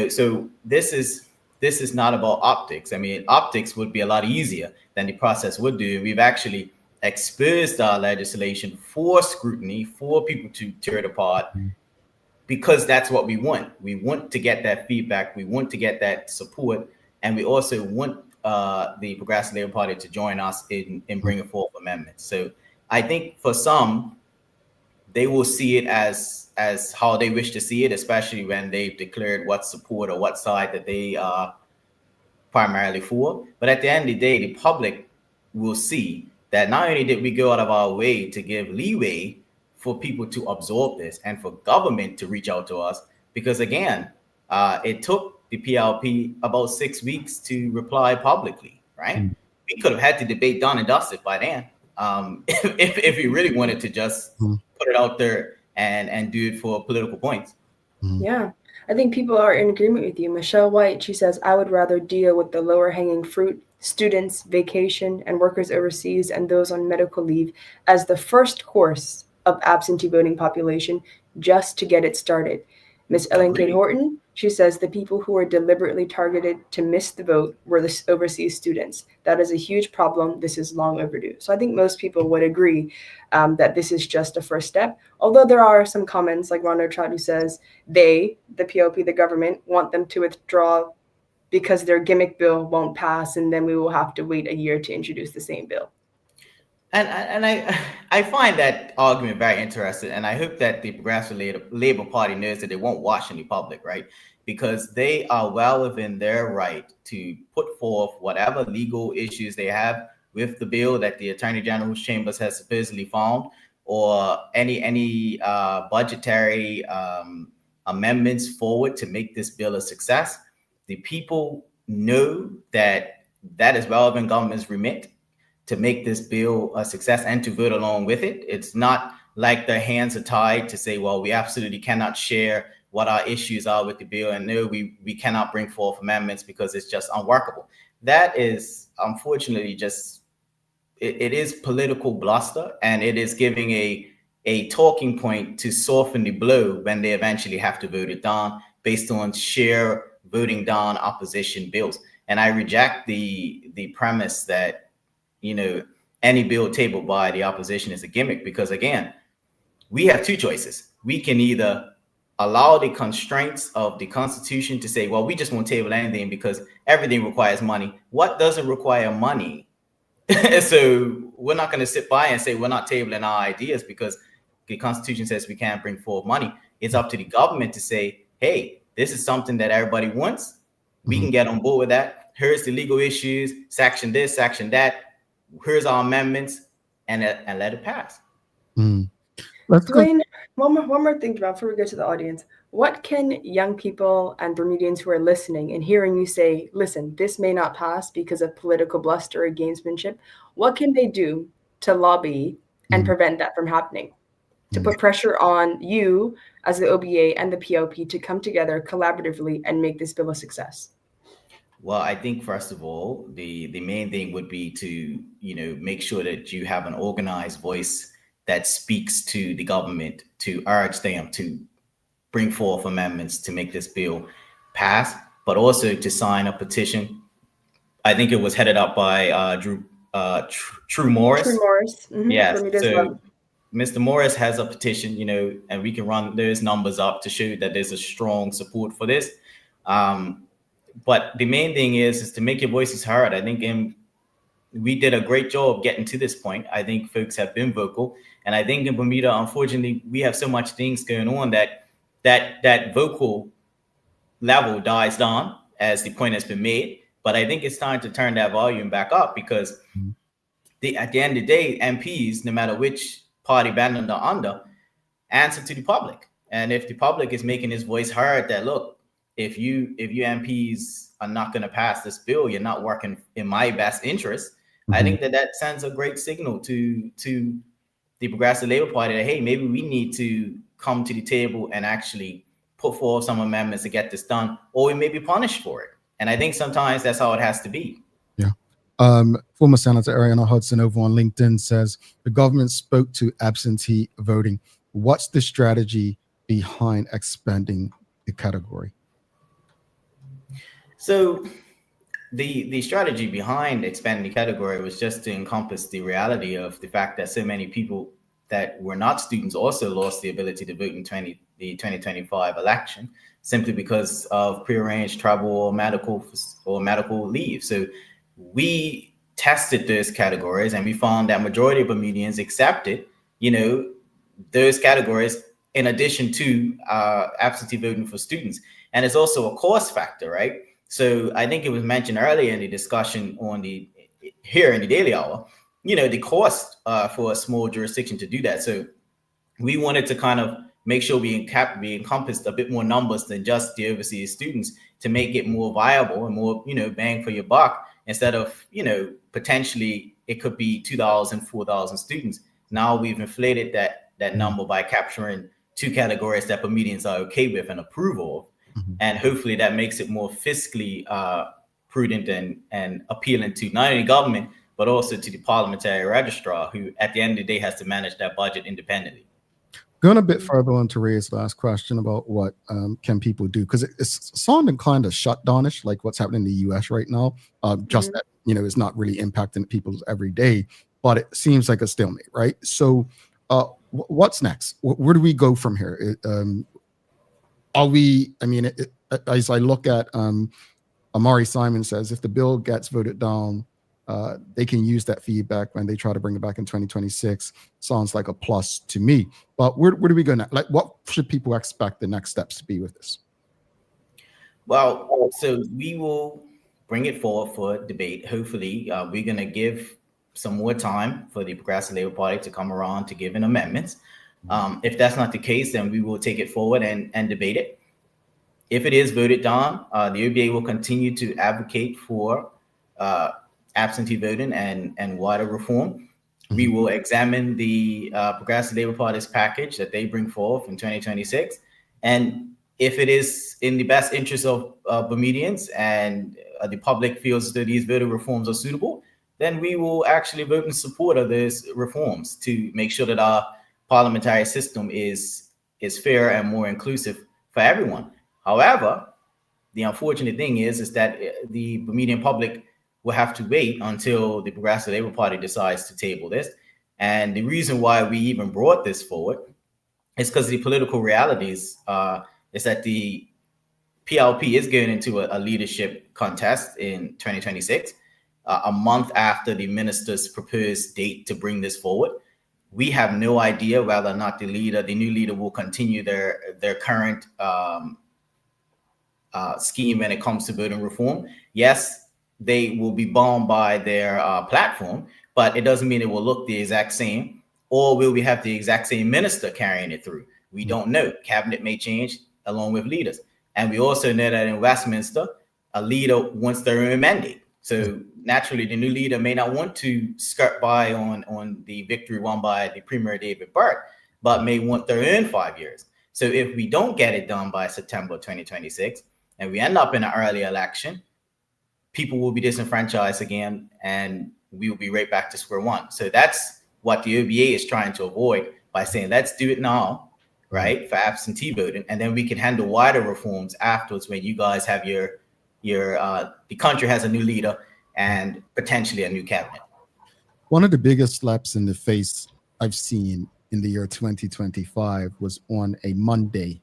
So this is not about optics. I mean, optics would be a lot easier than the process would do. We've actually exposed our legislation for scrutiny, for people to tear it apart, because that's what we want. We want to get that feedback. We want to get that support. And we also want the Progressive Labour Party to join us in bringing forth amendments. So I think for some, they will see it as how they wish to see it, especially when they've declared what support or what side that they are primarily for. But at the end of the day, the public will see that not only did we go out of our way to give leeway for people to absorb this and for government to reach out to us, because again, it took the PLP about 6 weeks to reply publicly, right? We could have had the debate done and dusted by then, if we really wanted to just put it out there and do it for political points. Yeah, I think people are in agreement with you. Michelle White, she says, I would rather deal with the lower hanging fruit, students, vacation, and workers overseas and those on medical leave as the first course of absentee voting population just to get it started. Miss Ellen Kate Horton, she says the people who were deliberately targeted to miss the vote were the overseas students. That is a huge problem. This is long overdue. So I think most people would agree that this is just a first step. Although there are some comments like Rhonda Trott who says they, the PLP, the government, want them to withdraw because their gimmick bill won't pass, and then we will have to wait a year to introduce the same bill. And I find that argument very interesting, and I hope that the Progressive Labour Party knows that they won't wash in the public, right? Because they are well within their right to put forth whatever legal issues they have with the bill that the Attorney General's chambers has supposedly found, or any budgetary amendments forward to make this bill a success. The people know that is well within government's remit to make this bill a success and to vote along with it. It's not like their hands are tied to say, well, we absolutely cannot share what our issues are with the bill, and no, we cannot bring forth amendments because it's just unworkable. That is unfortunately just, it is political bluster, and it is giving a talking point to soften the blow when they eventually have to vote it down based on sheer voting down opposition bills. And I reject the premise that any bill tabled by the opposition is a gimmick, because again, we have two choices. we can either allow the constraints of the Constitution to say, well, we just won't table anything because everything requires money. What doesn't require money? So we're not going to sit by and say we're not tabling our ideas because the Constitution says we can't bring forward money. It's up to the government to say, hey, this is something that everybody wants. We can get on board with that. Here's the legal issues, section this, section that. Here's our amendments, and let it pass. Let's go. Dwayne, one more thing before we go to the audience. What can young people and Bermudians who are listening and hearing you say, listen, this may not pass because of political bluster or gamesmanship, what can they do to lobby and prevent that from happening? To put pressure on you as the OBA and the PLP to come together collaboratively and make this bill a success? Well, I think first of all, the main thing would be to, make sure that you have an organized voice that speaks to the government to urge them to bring forth amendments to make this bill pass, but also to sign a petition. I think it was headed up by True Morris. True Morris. Yes. So Mr. Morris has a petition, and we can run those numbers up to show that there's a strong support for this. But the main thing is to make your voices heard. I think we did a great job getting to this point. I think folks have been vocal. And I think in Bermuda, unfortunately, we have so much things going on that vocal level dies down as the point has been made. But I think it's time to turn that volume back up because at the end of the day, MPs, no matter which party band they're under, answer to the public. And if the public is making his voice heard that, look, if you MPs are not going to pass this bill, you're not working in my best interest. I think that sends a great signal to the Progressive Labour Party that, hey, maybe we need to come to the table and actually put forth some amendments to get this done, or we may be punished for it. And I think sometimes that's how it has to be. Yeah. Former Senator Ariana Hudson over on LinkedIn says the government spoke to absentee voting. What's the strategy behind expanding the category? So the strategy behind expanding the category was just to encompass the reality of the fact that so many people that were not students also lost the ability to vote in the 2025 election simply because of prearranged travel or medical leave. So we tested those categories and we found that majority of Bermudians accepted, those categories in addition to absentee voting for students. And it's also a cost factor, right? So I think it was mentioned earlier in the discussion here in the Daily Hour, the cost for a small jurisdiction to do that. So we wanted to kind of make sure we encompassed a bit more numbers than just the overseas students to make it more viable and more, bang for your buck instead of, potentially it could be 2,000, 4,000 students. Now we've inflated that number by capturing two categories that Bermudians are okay with and approve of. And hopefully that makes it more fiscally prudent and appealing to not only government, but also to the parliamentary registrar, who at the end of the day has to manage that budget independently. Going a bit further on to Ray's last question about what can people do, because it's sounding kind of shutdownish, like what's happening in the US right now. Just that, it's not really impacting people's everyday, but it seems like a stalemate, right? So what's next? Where do we go from here? As I look at Amari Simon says, if the bill gets voted down, they can use that feedback when they try to bring it back in 2026. Sounds like a plus to me. But where do we go now? Like, what should people expect the next steps to be with this? Well, so we will bring it forward for debate. Hopefully, we're going to give some more time for the Progressive Labour Party to come around to give in amendments. If that's not the case, then we will take it forward and debate it. If it is voted down, the OBA will continue to advocate for absentee voting and wider reform. We will examine the Progressive Labour Party's package that they bring forth in 2026. And if it is in the best interest of Bermudians and the public feels that these voter reforms are suitable, then we will actually vote in support of those reforms to make sure that our parliamentary system is fair and more inclusive for everyone. However, the unfortunate thing is that the Bermudian public will have to wait until the Progressive Labour Party decides to table this. And the reason why we even brought this forward it's because the political realities is that the PLP is going into a leadership contest in 2026, a month after the minister's proposed date to bring this forward. We have no idea whether or not the new leader will continue their current scheme when it comes to voting reform. Yes, they will be bound by their platform, but it doesn't mean it will look the exact same, or will we have the exact same minister carrying it through? We don't know. Cabinet may change along with leaders. And we also know that in Westminster, a leader wants their own mandate. So naturally, the new leader may not want to skirt by on the victory won by the Premier David Burt, but may want their own 5 years. So if we don't get it done by September 2026, and we end up in an early election, people will be disenfranchised again, and we will be right back to square one. So that's what the OBA is trying to avoid by saying, let's do it now, right, for absentee voting, and then we can handle wider reforms afterwards when you guys have the country has a new leader and potentially a new cabinet. One of the biggest slaps in the face I've seen in the year 2025 was on a Monday.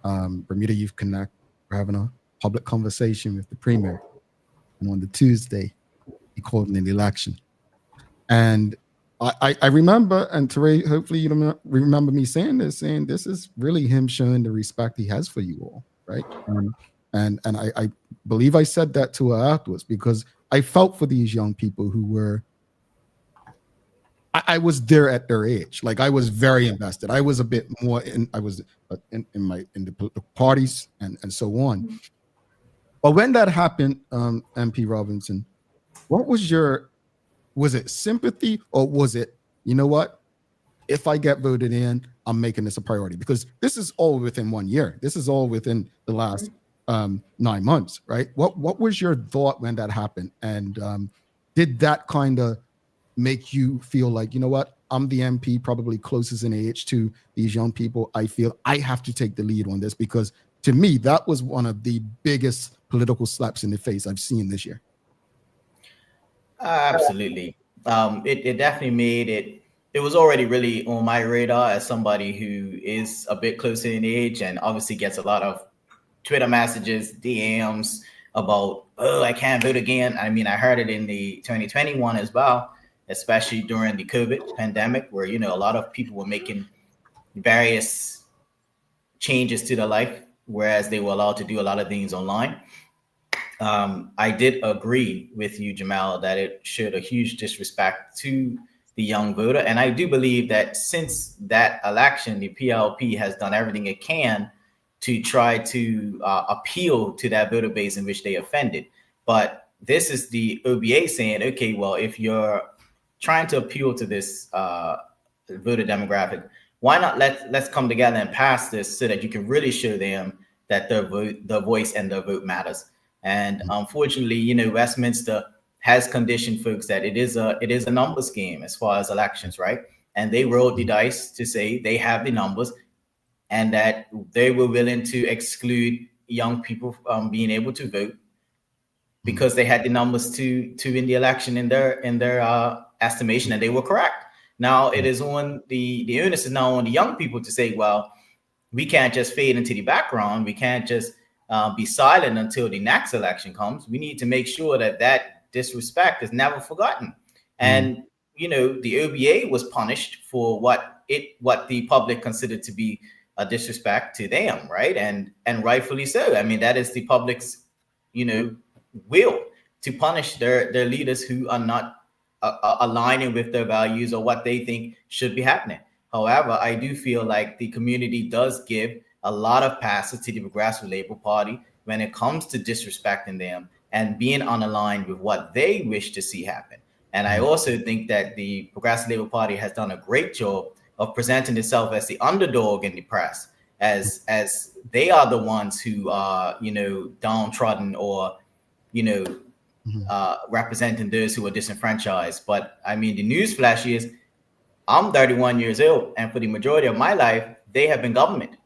Bermuda Youth Connect were having a public conversation with the Premier. And on the Tuesday, he called an election. And I remember, and Teray, hopefully you don't remember me saying this is really him showing the respect he has for you all, right? And I believe I said that to her afterwards, because I felt for these young people who were, I was there at their age. Like, I was very invested. I was a bit more in the parties and so on. But when that happened, MP Robinson, what was it sympathy, or was it, you know what, if I get voted in, I'm making this a priority? Because this is all within 1 year. This is all within the last 9 months, right? What was your thought when that happened? And did that kind of make you feel like, you know what, I'm the MP probably closest in age to these young people. I feel I have to take the lead on this? Because to me, that was one of the biggest political slaps in the face I've seen this year. Absolutely. It definitely made it. It was already really on my radar as somebody who is a bit closer in age and obviously gets a lot of Twitter messages, DMs about, oh, I can't vote again. I mean, I heard it in the 2021 as well, especially during the COVID pandemic, where, you know, a lot of people were making various changes to their life, whereas they were allowed to do a lot of things online. I did agree with you, Jamal, that it showed a huge disrespect to the young voter. And I do believe that since that election, the PLP has done everything it can to try to appeal to that voter base in which they offended. But this is the OBA saying, okay, well, if you're trying to appeal to this voter demographic, why not let's come together and pass this so that you can really show them that their voice and their vote matters. And unfortunately, you know, Westminster has conditioned folks that it is a numbers game as far as elections, right? And they rolled the dice to say they have the numbers and that they were willing to exclude young people from being able to vote because they had the numbers to win the election in their estimation, and they were correct. Now it is on the onus is now on the young people to say, well, we can't just fade into the background. We can't just be silent until the next election comes. We need to make sure that disrespect is never forgotten. And, you know, the OBA was punished for what the public considered to be a disrespect to them, right? And rightfully so. I mean, that is the public's, you know, will to punish their leaders who are not aligning with their values or what they think should be happening. However, I do feel like the community does give a lot of passes to the Progressive Labour Party when it comes to disrespecting them and being unaligned with what they wish to see happen. And I also think that the Progressive Labour Party has done a great job of presenting itself as the underdog in the press, as they are the ones who are, you know, downtrodden or, you know, representing those who are disenfranchised. But I mean, the newsflash is I'm 31 years old, and for the majority of my life, they have been government.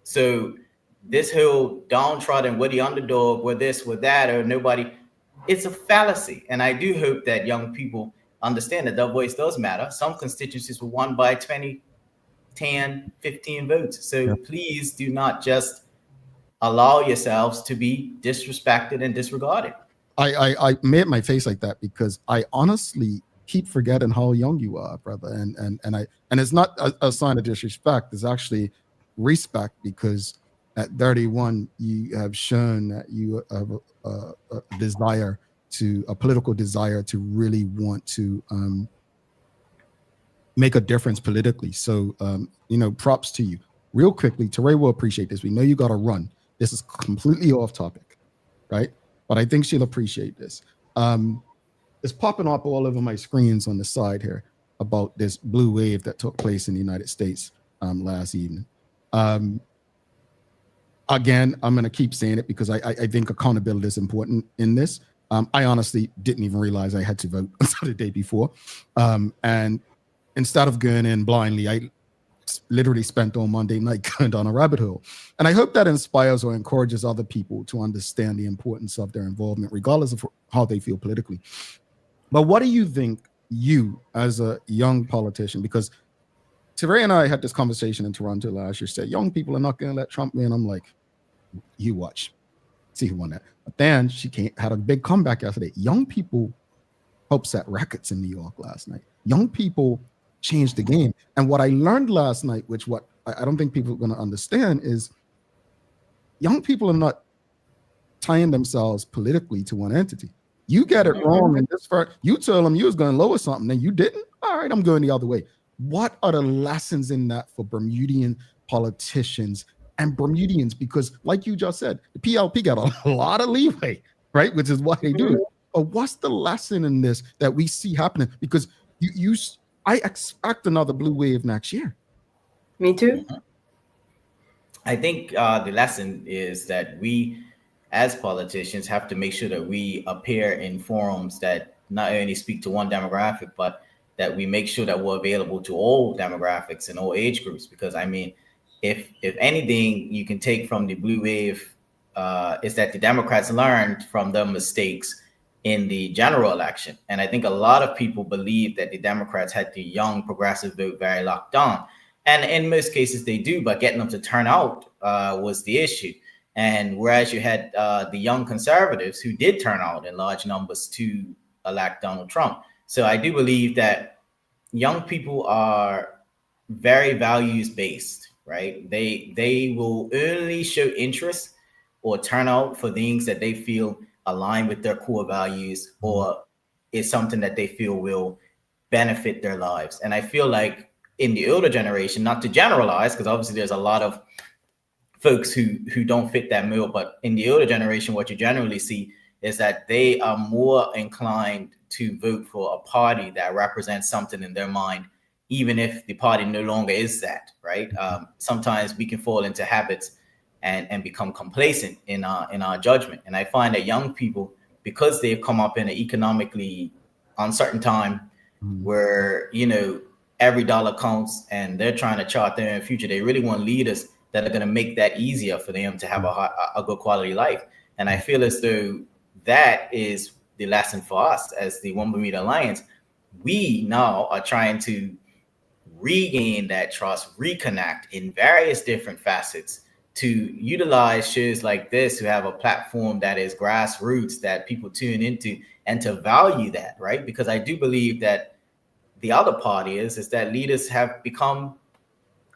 So this whole downtrodden, we're the underdog, we're this, we're that, or nobody, it's a fallacy. And I do hope that young people understand that their voice does matter. Some constituencies were won by 20 10, 15 votes. So please do not just allow yourselves to be disrespected and disregarded. I made my face like that because I honestly keep forgetting how young you are, brother. And it's not a sign of disrespect. It's actually respect, because at 31, you have shown that you have a political desire to really want to make a difference politically. So, props to you. Real quickly, Teray will appreciate this. We know you got to run. This is completely off topic, right? But I think she'll appreciate this. It's popping up all over my screens on the side here about this blue wave that took place in the United States last evening. Again, I'm going to keep saying it because I think accountability is important in this. I honestly didn't even realize I had to vote until the day before. And instead of going in blindly, I literally spent all Monday night going down a rabbit hole. And I hope that inspires or encourages other people to understand the importance of their involvement, regardless of how they feel politically. But what do you think, you as a young politician, because Teray and I had this conversation in Toronto last year, said young people are not going to let Trump win. I'm like, you watch, see who won that. But then she had a big comeback yesterday. Young people helped set records in New York last night. Young people changed the game. And what I learned last night, which what I don't think people are going to understand, is young people are not tying themselves politically to one entity. You get it wrong in this part. You tell them you was going to lower something, then you didn't. All right, I'm going the other way. What are the lessons in that for Bermudian politicians and Bermudians? Because like you just said, the PLP got a lot of leeway, right? Which is why they do it. But what's the lesson in this that we see happening? Because I expect another blue wave next year. Me too. I think the lesson is that we, as politicians, have to make sure that we appear in forums that not only speak to one demographic, but that we make sure that we're available to all demographics and all age groups. Because I mean, if anything you can take from the blue wave is that the Democrats learned from their mistakes in the general election. And I think a lot of people believe that the Democrats had the young progressive vote very locked down. And in most cases they do, but getting them to turn out was the issue. And whereas you had the young conservatives who did turn out in large numbers to elect Donald Trump. So I do believe that young people are very values based, right? They will only show interest or turn out for things that they feel align with their core values, or is something that they feel will benefit their lives. And I feel like in the older generation, not to generalize, because obviously there's a lot of folks who don't fit that mold, but in the older generation, what you generally see is that they are more inclined to vote for a party that represents something in their mind, even if the party no longer is that, right? Sometimes we can fall into habits and become complacent in our judgment. And I find that young people, because they've come up in an economically uncertain time where, every dollar counts and they're trying to chart their own future, they really want leaders that are going to make that easier for them to have a good quality life. And I feel as though that is the lesson for us as the One Bermuda Alliance. We now are trying to regain that trust, reconnect in various different facets, to utilize shows like this, who have a platform that is grassroots, that people tune into, and to value that, right? Because I do believe that the other part is that leaders have become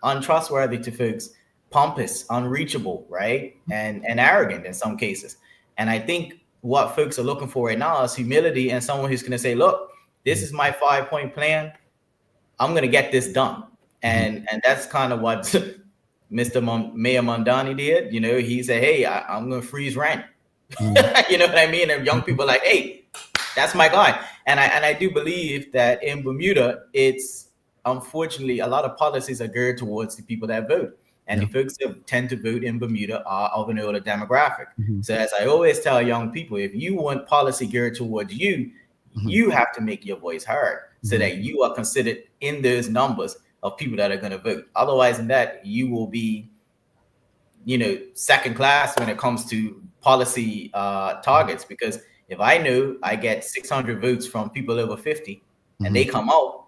untrustworthy to folks, pompous, unreachable, right? And arrogant in some cases. And I think what folks are looking for right now is humility and someone who's going to say, look, this is my 5-point plan. I'm going to get this done. And that's kind of what Mr. Mayor Mondani did. He said, hey, I'm going to freeze rent. You know what I mean? And young people are like, hey, that's my guy. And I do believe that in Bermuda, it's unfortunately a lot of policies are geared towards the people that vote. And the folks that tend to vote in Bermuda are of an older demographic. So as I always tell young people, if you want policy geared towards you, you have to make your voice heard so that you are considered in those numbers of people that are going to vote. Otherwise than that, you will be, second class when it comes to policy targets. Because if I know I get 600 votes from people over 50 and they come out,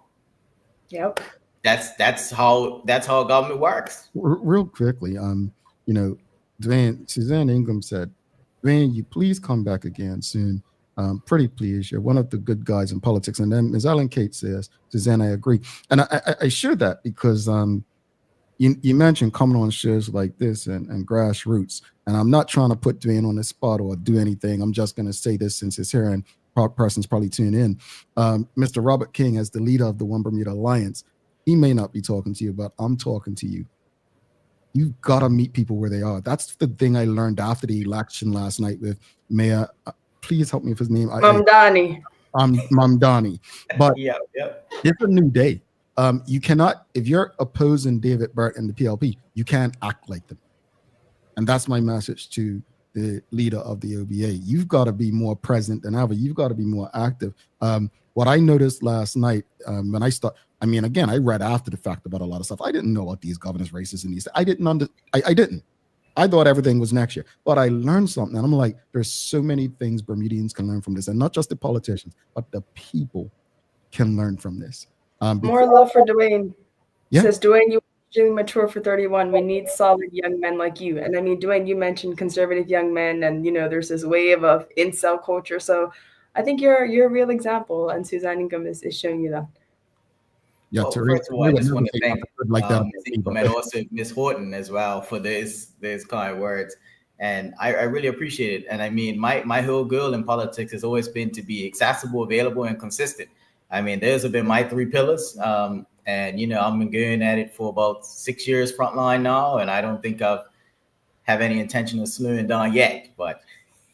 that's how government works. Real quickly, Dwayne, Suzanne Ingram said, Dwayne, you please come back again soon. Pretty please. You're one of the good guys in politics. And then Ms. Ellen Kate says, Suzanne, I agree. And I share that because you mentioned coming on shows like this and grassroots. And I'm not trying to put Dwayne on the spot or do anything. I'm just going to say this since it's here and person's probably tuning in. Mr. Robert King, as the leader of the One Bermuda Alliance, he may not be talking to you, but I'm talking to you. You've got to meet people where they are. That's the thing I learned after the election last night with Mayor. Please help me with his name. Mamdani. Mamdani. But yeah. It's a new day. You cannot, if you're opposing David Burt and the PLP, you can't act like them. And that's my message to the leader of the OBA. You've got to be more present than ever. You've got to be more active. What I noticed last night when again, I read after the fact about a lot of stuff. I didn't know about these governors' races and these. I didn't. I thought everything was next year, but I learned something. And I'm like, there's so many things Bermudians can learn from this, and not just the politicians, but the people can learn from this. More love for Dwayne. Yeah. Says Dwayne, you really mature for 31. We need solid young men like you. And I mean, Dwayne, you mentioned conservative young men, and there's this wave of incel culture. So I think you're a real example, and Suzanne Ingham is showing you that. Yeah, well, first of all, I just want to thank Ms. Ingham and also Ms. Horton as well for this kind words. And I really appreciate it. And I mean, my whole goal in politics has always been to be accessible, available, and consistent. I mean, those have been my 3 pillars. And, I've been going at it for about 6 years frontline now. And I don't think I've have any intention of slowing down yet. But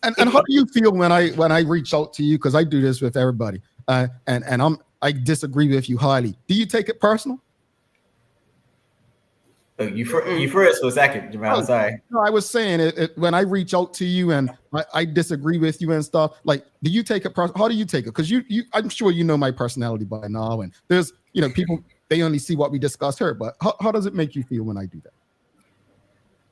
and how do you feel when I reach out to you? Because I do this with everybody. And I disagree with you highly. Do you take it personal? You first for a second, Jamal. Sorry. No, I was saying it when I reach out to you and I disagree with you and stuff. Like, do you take it personal? How do you take it? Because I'm sure you know my personality by now. And there's people, they only see what we discuss here. But how does it make you feel when I do that?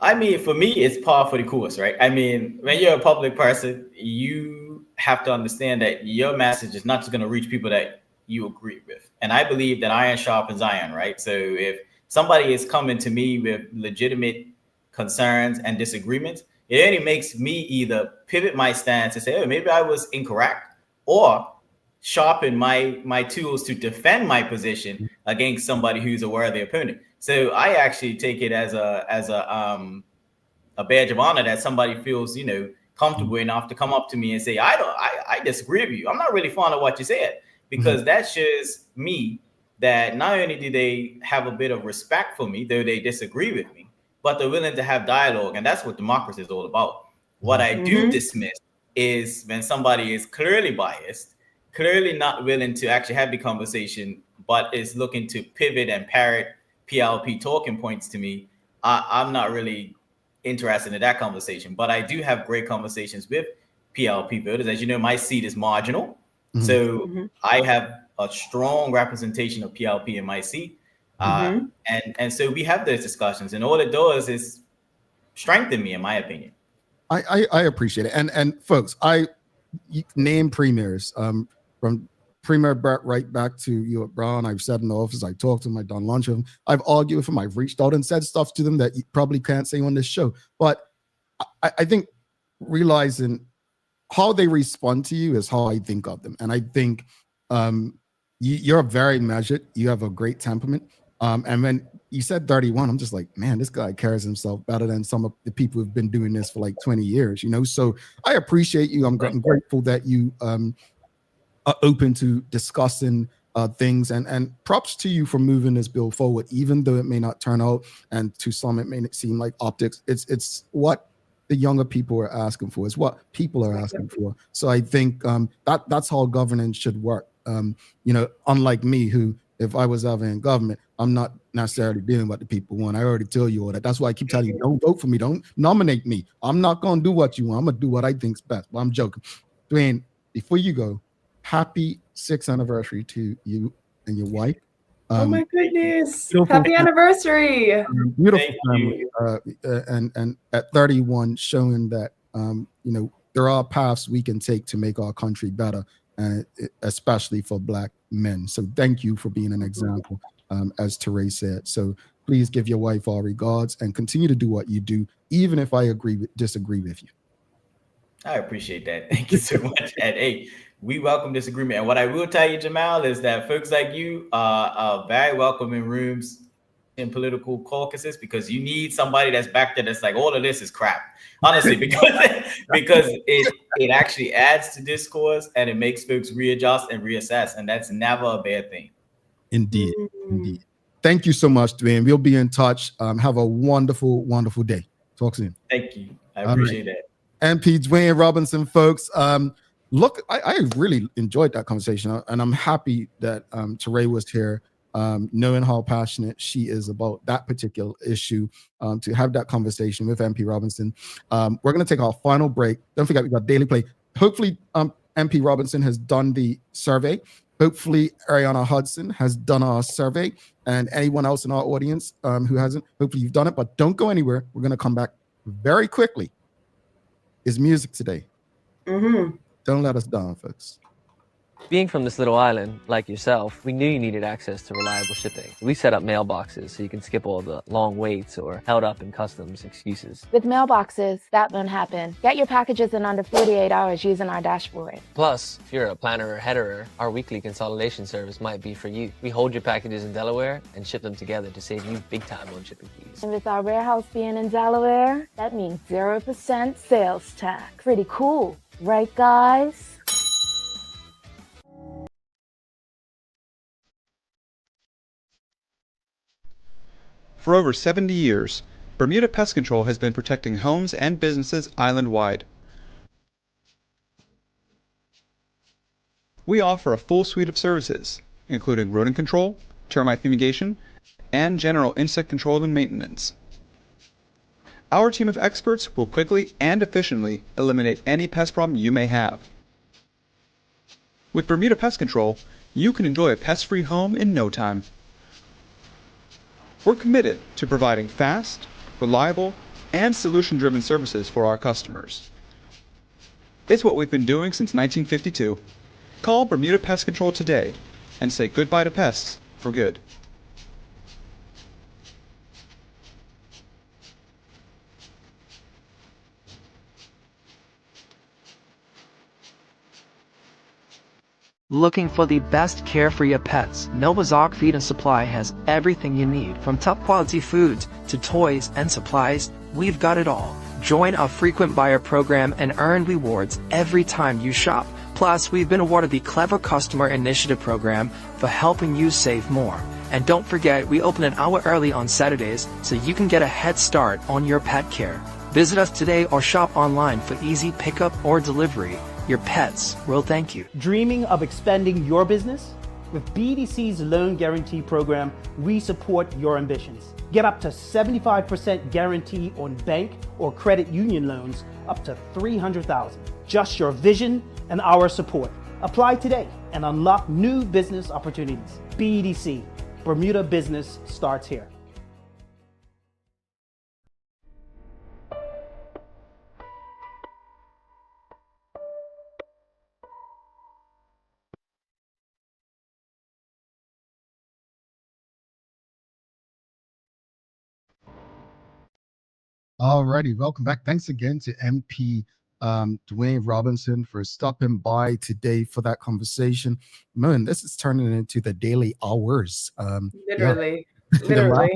I mean, for me, it's par for the course, right? I mean, when you're a public person, you have to understand that your message is not just going to reach people that you agree with. And I believe that iron sharpens iron, right? So if somebody is coming to me with legitimate concerns and disagreements, it only makes me either pivot my stance and say, oh, maybe I was incorrect, or sharpen my tools to defend my position against somebody who's a worthy opponent. So I actually take it as a badge of honor that somebody feels, comfortable enough to come up to me and say, I disagree with you. I'm not really fond of what you said, because that shows me that not only do they have a bit of respect for me, though they disagree with me, but they're willing to have dialogue. And that's what democracy is all about. What I do dismiss is when somebody is clearly biased, clearly not willing to actually have the conversation, but is looking to pivot and parrot PLP talking points to me. I'm not really interested in that conversation, but I do have great conversations with PLP voters. As you know, my seat is marginal. So I have a strong representation of PLP in my seat. And so we have those discussions, and all it does is strengthen me, in my opinion. I appreciate it. And folks, you name premiers, from Premier Burt right back to you at Brown. I've sat in the office, I talked to him, I've done lunch with him, I've argued with him, I've reached out and said stuff to them that you probably can't say on this show. But I think realizing how they respond to you is how I think of them. And I think you're very measured. You have a great temperament. And when you said 31, I'm just like, man, this guy carries himself better than some of the people who've been doing this for like 20 years, So I appreciate you. I'm grateful that you are open to discussing things, and props to you for moving this bill forward, even though it may not turn out, and to some it may seem like optics. It's what the younger people are asking for. It's what people are asking for. So I think that's how governance should work. Unlike me, who, if I was ever in government, I'm not necessarily doing what the people want. I already tell you all that. That's why I keep telling you, don't vote for me. Don't nominate me. I'm not going to do what you want. I'm going to do what I think's best. But I'm joking. Dwayne, before you go, happy 6th anniversary to you and your wife. Oh my goodness. Happy anniversary. Beautiful family. And at 31, showing that, there are paths we can take to make our country better, especially for Black men. So thank you for being an example. as Teray said. So please give your wife our regards and continue to do what you do, even if I disagree with you. I appreciate that. Thank you so much. And hey, we welcome disagreement. And what I will tell you, Jamal, is that folks like you are very welcome in rooms in political caucuses, because you need somebody that's back there that's like, all of this is crap. Honestly, because it actually adds to discourse and it makes folks readjust and reassess. And that's never a bad thing. Indeed. Indeed. Thank you so much, Dwayne. We'll be in touch. Have a wonderful, wonderful day. Talk soon. Thank you. I appreciate that. MP Dwayne Robinson, folks. Look, I really enjoyed that conversation, and I'm happy that Teray was here, knowing how passionate she is about that particular issue, to have that conversation with MP Robinson. We're going to take our final break. Don't forget, we got Daily Play. Hopefully, MP Robinson has done the survey. Hopefully, Ariana Hudson has done our survey, and anyone else in our audience who hasn't, hopefully you've done it, but don't go anywhere. We're going to come back very quickly. Is music today. Don't let us down, folks. Being from this little island, like yourself, we knew you needed access to reliable shipping. We set up mailboxes so you can skip all the long waits or held up in customs excuses. With mailboxes, that won't happen. Get your packages in under 48 hours using our dashboard. Plus, if you're a planner or headerer, our weekly consolidation service might be for you. We hold your packages in Delaware and ship them together to save you big time on shipping fees. And with our warehouse being in Delaware, that means 0% sales tax. Pretty cool, right, guys? For over 70 years, Bermuda Pest Control has been protecting homes and businesses island-wide. We offer a full suite of services, including rodent control, termite fumigation, and general insect control and maintenance. Our team of experts will quickly and efficiently eliminate any pest problem you may have. With Bermuda Pest Control, you can enjoy a pest-free home in no time. We're committed to providing fast, reliable, and solution-driven services for our customers. It's what we've been doing since 1952. Call Bermuda Pest Control today and say goodbye to pests for good. Looking for the best care for your pets? Nova's Ark Feed and Supply has everything you need, from top quality foods to toys and supplies. We've got it all. Join our frequent buyer program and earn rewards every time you shop. Plus, we've been awarded the Clever Customer Initiative program for helping you save more. And don't forget, we open an hour early on Saturdays so you can get a head start on your pet care. Visit us today or shop online for easy pickup or delivery. Your pets will thank you. Dreaming of expanding your business? With BDC's Loan Guarantee Program, we support your ambitions. Get up to 75% guarantee on bank or credit union loans up to $300,000. Just your vision and our support. Apply today and unlock new business opportunities. BDC, Bermuda Business starts here. Alrighty, welcome back. Thanks again to MP Dwayne Robinson for stopping by today for that conversation. Man, this is turning into the daily hours. Literally. The last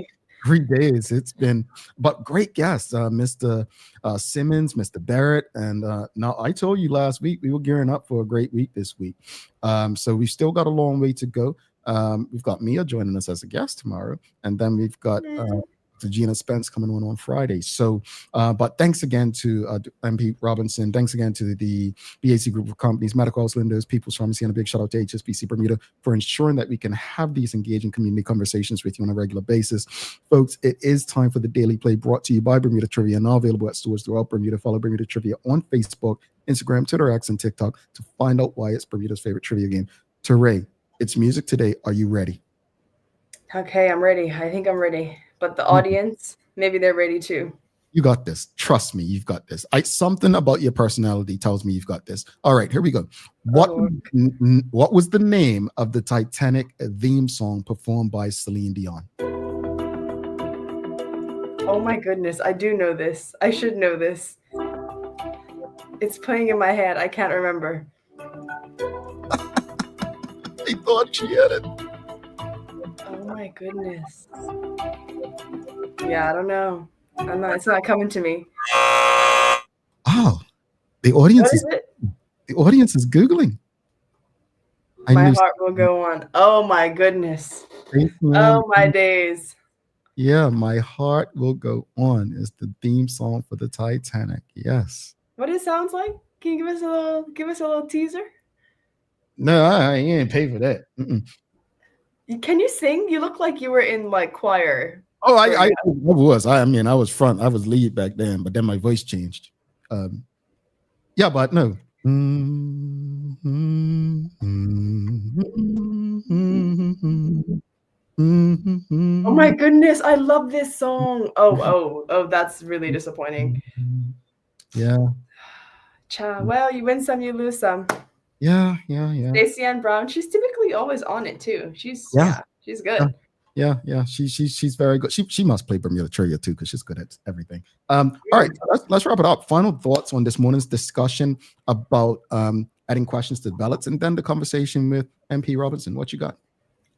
3 days it's been, but great guests, Mr. Simmons, Mr. Barrett, and now I told you last week we were gearing up for a great week this week. So we've still got a long way to go. We've got Mia joining us as a guest tomorrow, and then we've got to Gina Spence coming on Friday. So, but thanks again to MP Robinson. Thanks again to the BAC group of companies, Medical House Lindos, People's Pharmacy, and a big shout out to HSBC Bermuda for ensuring that we can have these engaging community conversations with you on a regular basis. Folks, it is time for the Daily Play, brought to you by Bermuda Trivia, now available at stores throughout Bermuda. Follow Bermuda Trivia on Facebook, Instagram, Twitter, X, and TikTok to find out why it's Bermuda's favorite trivia game. Teray, it's music today. Are you ready? Okay, I'm ready. I think I'm ready. But the audience, maybe they're ready too. You got this. Trust me, you've got this. Something about your personality tells me you've got this. All right, here we go. What was the name of the Titanic theme song performed by Celine Dion? Oh my goodness, I do know this. I should know this. It's playing in my head. I can't remember. I thought she had it. Oh my goodness. Yeah, I don't know. It's not coming to me. Oh, the audience What is it? The audience is Googling. My heart will go on. Oh my goodness. Oh my days. Yeah, My Heart Will Go On is the theme song for the Titanic. Yes. What it sounds like? Can you give us a little teaser? No, I ain't pay for that. Can you sing? You look like you were in like choir. Oh, I was. I mean, I was front. I was lead back then, but then my voice changed. Yeah, but no. Oh my goodness, I love this song. Oh, that's really disappointing. Yeah. Well, you win some, you lose some. Yeah. Stacey Ann Brown, she's typically always on it too. She's good. Yeah. She's very good. She must play Bermuda Trivia too, because she's good at everything. All right, so let's wrap it up. Final thoughts on this morning's discussion about adding questions to ballots, and then the conversation with MP Robinson. What you got?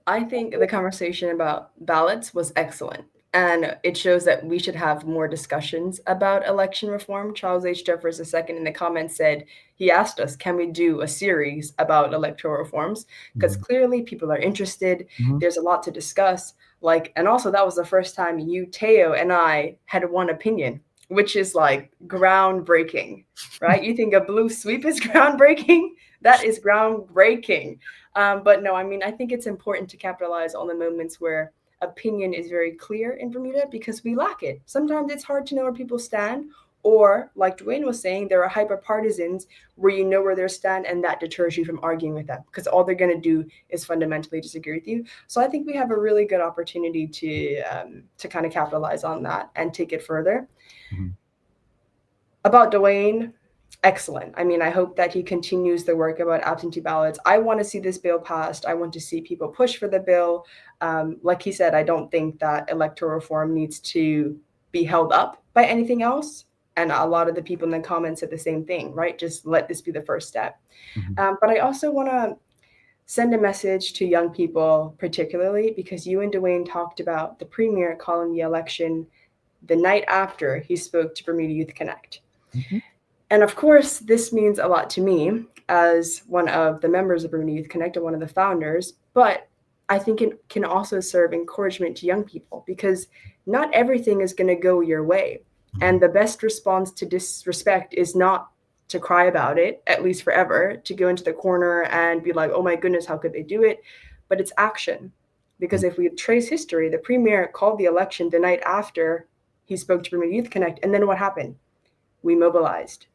I think the conversation about ballots was excellent, and it shows that we should have more discussions about election reform. Charles H. Jeffers II in the comments said, he asked us, can we do a series about electoral reforms? Because clearly people are interested. There's a lot to discuss. And also that was the first time you, Teo, and I had one opinion, which is like groundbreaking, right? You think a blue sweep is groundbreaking? That is groundbreaking. But no, I mean, I think it's important to capitalize on the moments where opinion is very clear in Bermuda, because we lack it. Sometimes it's hard to know where people stand, or like Dwayne was saying, there are hyper partisans where you know where they stand, and that deters you from arguing with them, because all they're going to do is fundamentally disagree with you. So I think we have a really good opportunity to kind of capitalize on that and take it further. About Dwayne, excellent. I mean, I hope that he continues the work about absentee ballots. I want to see this bill passed. I want to see people push for the bill. Like he said, I don't think that electoral reform needs to be held up by anything else. And a lot of the people in the comments said the same thing, right? Just let this be the first step. But I also want to send a message to young people, particularly because you and Dwayne talked about the premier calling the election the night after he spoke to Bermuda Youth Connect. And of course, this means a lot to me as one of the members of Bermuda Youth Connect and one of the founders, but I think it can also serve encouragement to young people, because not everything is going to go your way. And the best response to disrespect is not to cry about it, at least forever, to go into the corner and be like, oh my goodness, how could they do it? But it's action. Because if we trace history, the premier called the election the night after he spoke to Bermuda Youth Connect. And then what happened? We mobilized.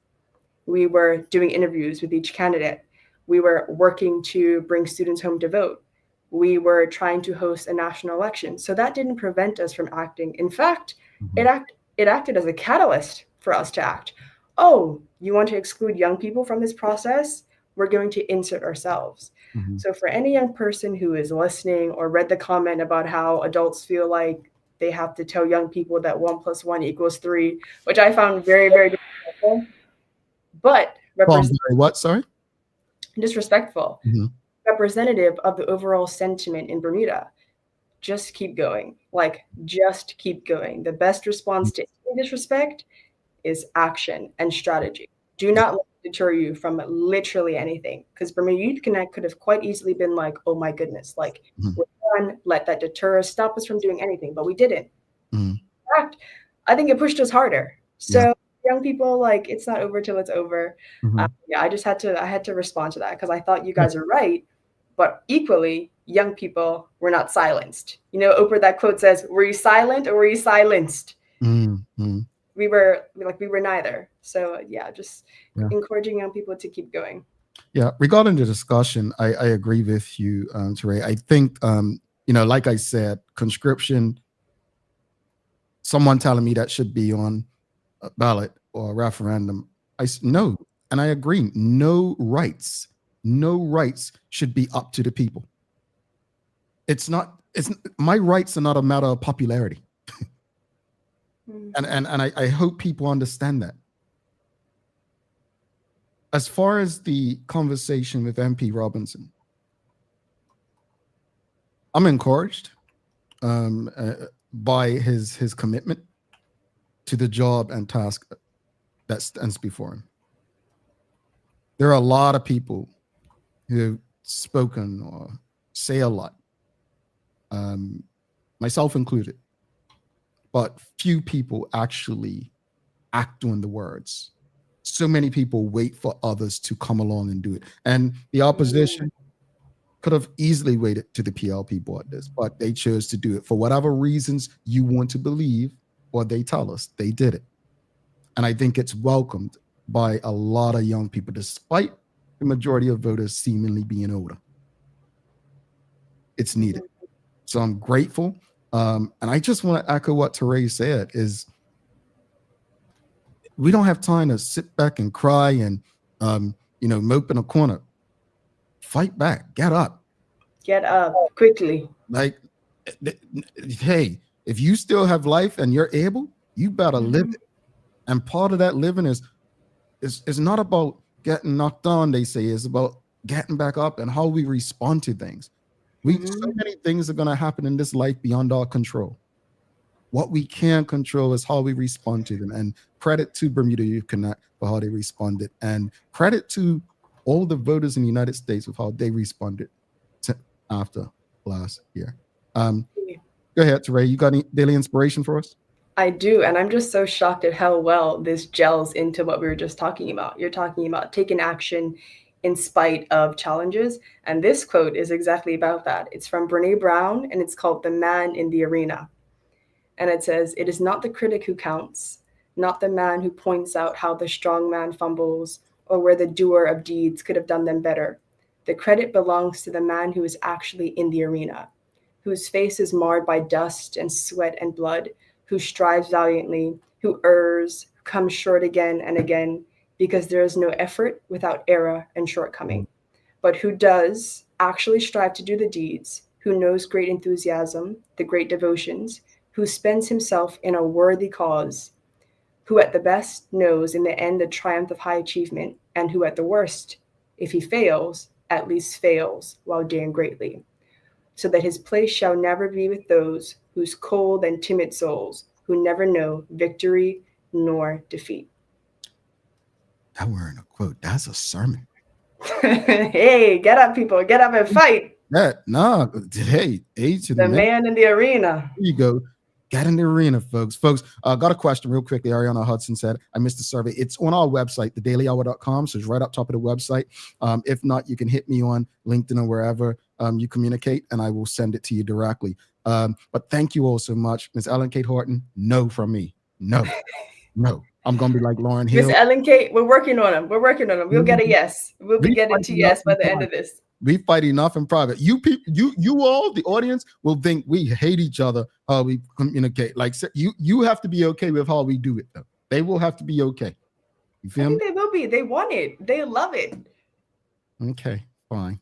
We were doing interviews with each candidate. We were working to bring students home to vote. We were trying to host a national election. So that didn't prevent us from acting. In fact, it acted as a catalyst for us to act. Oh, you want to exclude young people from this process? We're going to insert ourselves. So for any young person who is listening or read the comment about how adults feel like they have to tell young people that 1 + 1 = 3, which I found very, very disrespectful. But disrespectful. Representative of the overall sentiment in Bermuda. Just keep going. Just keep going. The best response to any disrespect is action and strategy. Do not let it deter you from literally anything, because Bermuda Youth Connect could have quite easily been like, oh my goodness, we're done, let that deter us, stop us from doing anything, but we didn't. In fact, I think it pushed us harder. So young people, it's not over till it's over. I had to respond to that, because I thought you guys are right, but equally, young people were not silenced. You know, Oprah, that quote says, were you silent or were you silenced? We were neither. So just encouraging young people to keep going. Yeah, regarding the discussion, I agree with you, Teray. I think, like I said, conscription, someone telling me that should be on ballot or a referendum. No, and I agree. No rights should be up to the people. It's my rights are not a matter of popularity. And I hope people understand that. As far as the conversation with MP Robinson, I'm encouraged by his commitment to the job and task that stands before him. There are a lot of people who have spoken or say a lot, myself included, but few people actually act on the words. So many people wait for others to come along and do it. And the opposition could have easily waited to the PLP bought this, but they chose to do it for whatever reasons you want to believe, or they tell us they did it. And I think it's welcomed by a lot of young people, despite the majority of voters seemingly being older. It's needed. So I'm grateful. And I just want to echo what Teray said is we don't have time to sit back and cry and, mope in a corner. Fight back, get up. Get up quickly. Like, hey, if you still have life and you're able, you better live it. And part of that living is not about getting knocked down, they say, it's about getting back up and how we respond to things. So many things are going to happen in this life beyond our control. What we can control is how we respond to them. And credit to Bermuda Youth Connect for how they responded. And credit to all the voters in the United States with how they responded after last year. Go ahead, Teray. You got any daily inspiration for us? I do. And I'm just so shocked at how well this gels into what we were just talking about. You're talking about taking action in spite of challenges. And this quote is exactly about that. It's from Brene Brown, and it's called The Man in the Arena. And it says, "It is not the critic who counts, not the man who points out how the strong man fumbles or where the doer of deeds could have done them better. The credit belongs to the man who is actually in the arena, whose face is marred by dust and sweat and blood, who strives valiantly, who errs, who comes short again and again, because there is no effort without error and shortcoming, but who does actually strive to do the deeds, who knows great enthusiasm, the great devotions, who spends himself in a worthy cause, who at the best knows in the end the triumph of high achievement, and who at the worst, if he fails, at least fails while daring greatly, so that his place shall never be with those whose cold and timid souls, who never know victory nor defeat." That weren't a quote. That's a sermon. Hey, get up, people. Get up and fight. Hey, age to the man in the arena. There you go. Get in the arena, folks. Got a question real quickly. Ariana Hudson said, I missed the survey. It's on our website, thedailyhour.com. So it's right up top of the website. If not, you can hit me on LinkedIn or wherever you communicate, and I will send it to you directly. But thank you all so much. Ms. Ellen Kate Horton, no from me. No. I'm going to be like Lauren Hill. Miss Ellen Kate, we're working on them. We'll get a yes. We'll be getting to yes by the end of this. We fight enough in private. You people, you all, the audience, will think we hate each other, how we communicate. Like, you have to be okay with how we do it, though. They will have to be okay. You feel me? They will be. They want it. They love it. Okay, fine.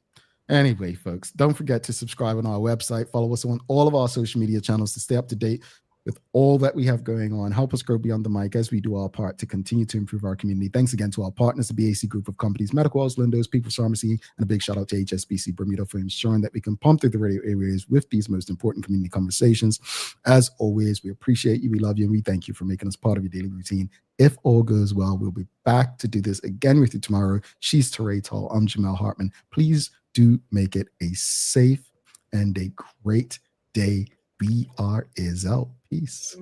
Anyway, folks, don't forget to subscribe on our website. Follow us on all of our social media channels to stay up to date with all that we have going on. Help us grow beyond the mic as we do our part to continue to improve our community. Thanks again to our partners, the BAC Group of Companies, Medical House, Lindo's, People's Pharmacy, and a big shout out to HSBC Bermuda for ensuring that we can pump through the radio areas with these most important community conversations. As always, we appreciate you, we love you, and we thank you for making us part of your daily routine. If all goes well, we'll be back to do this again with you tomorrow. She's Teray Tall. I'm Jamel Hartman. Please do make it a safe and a great day. BR is out. Peace.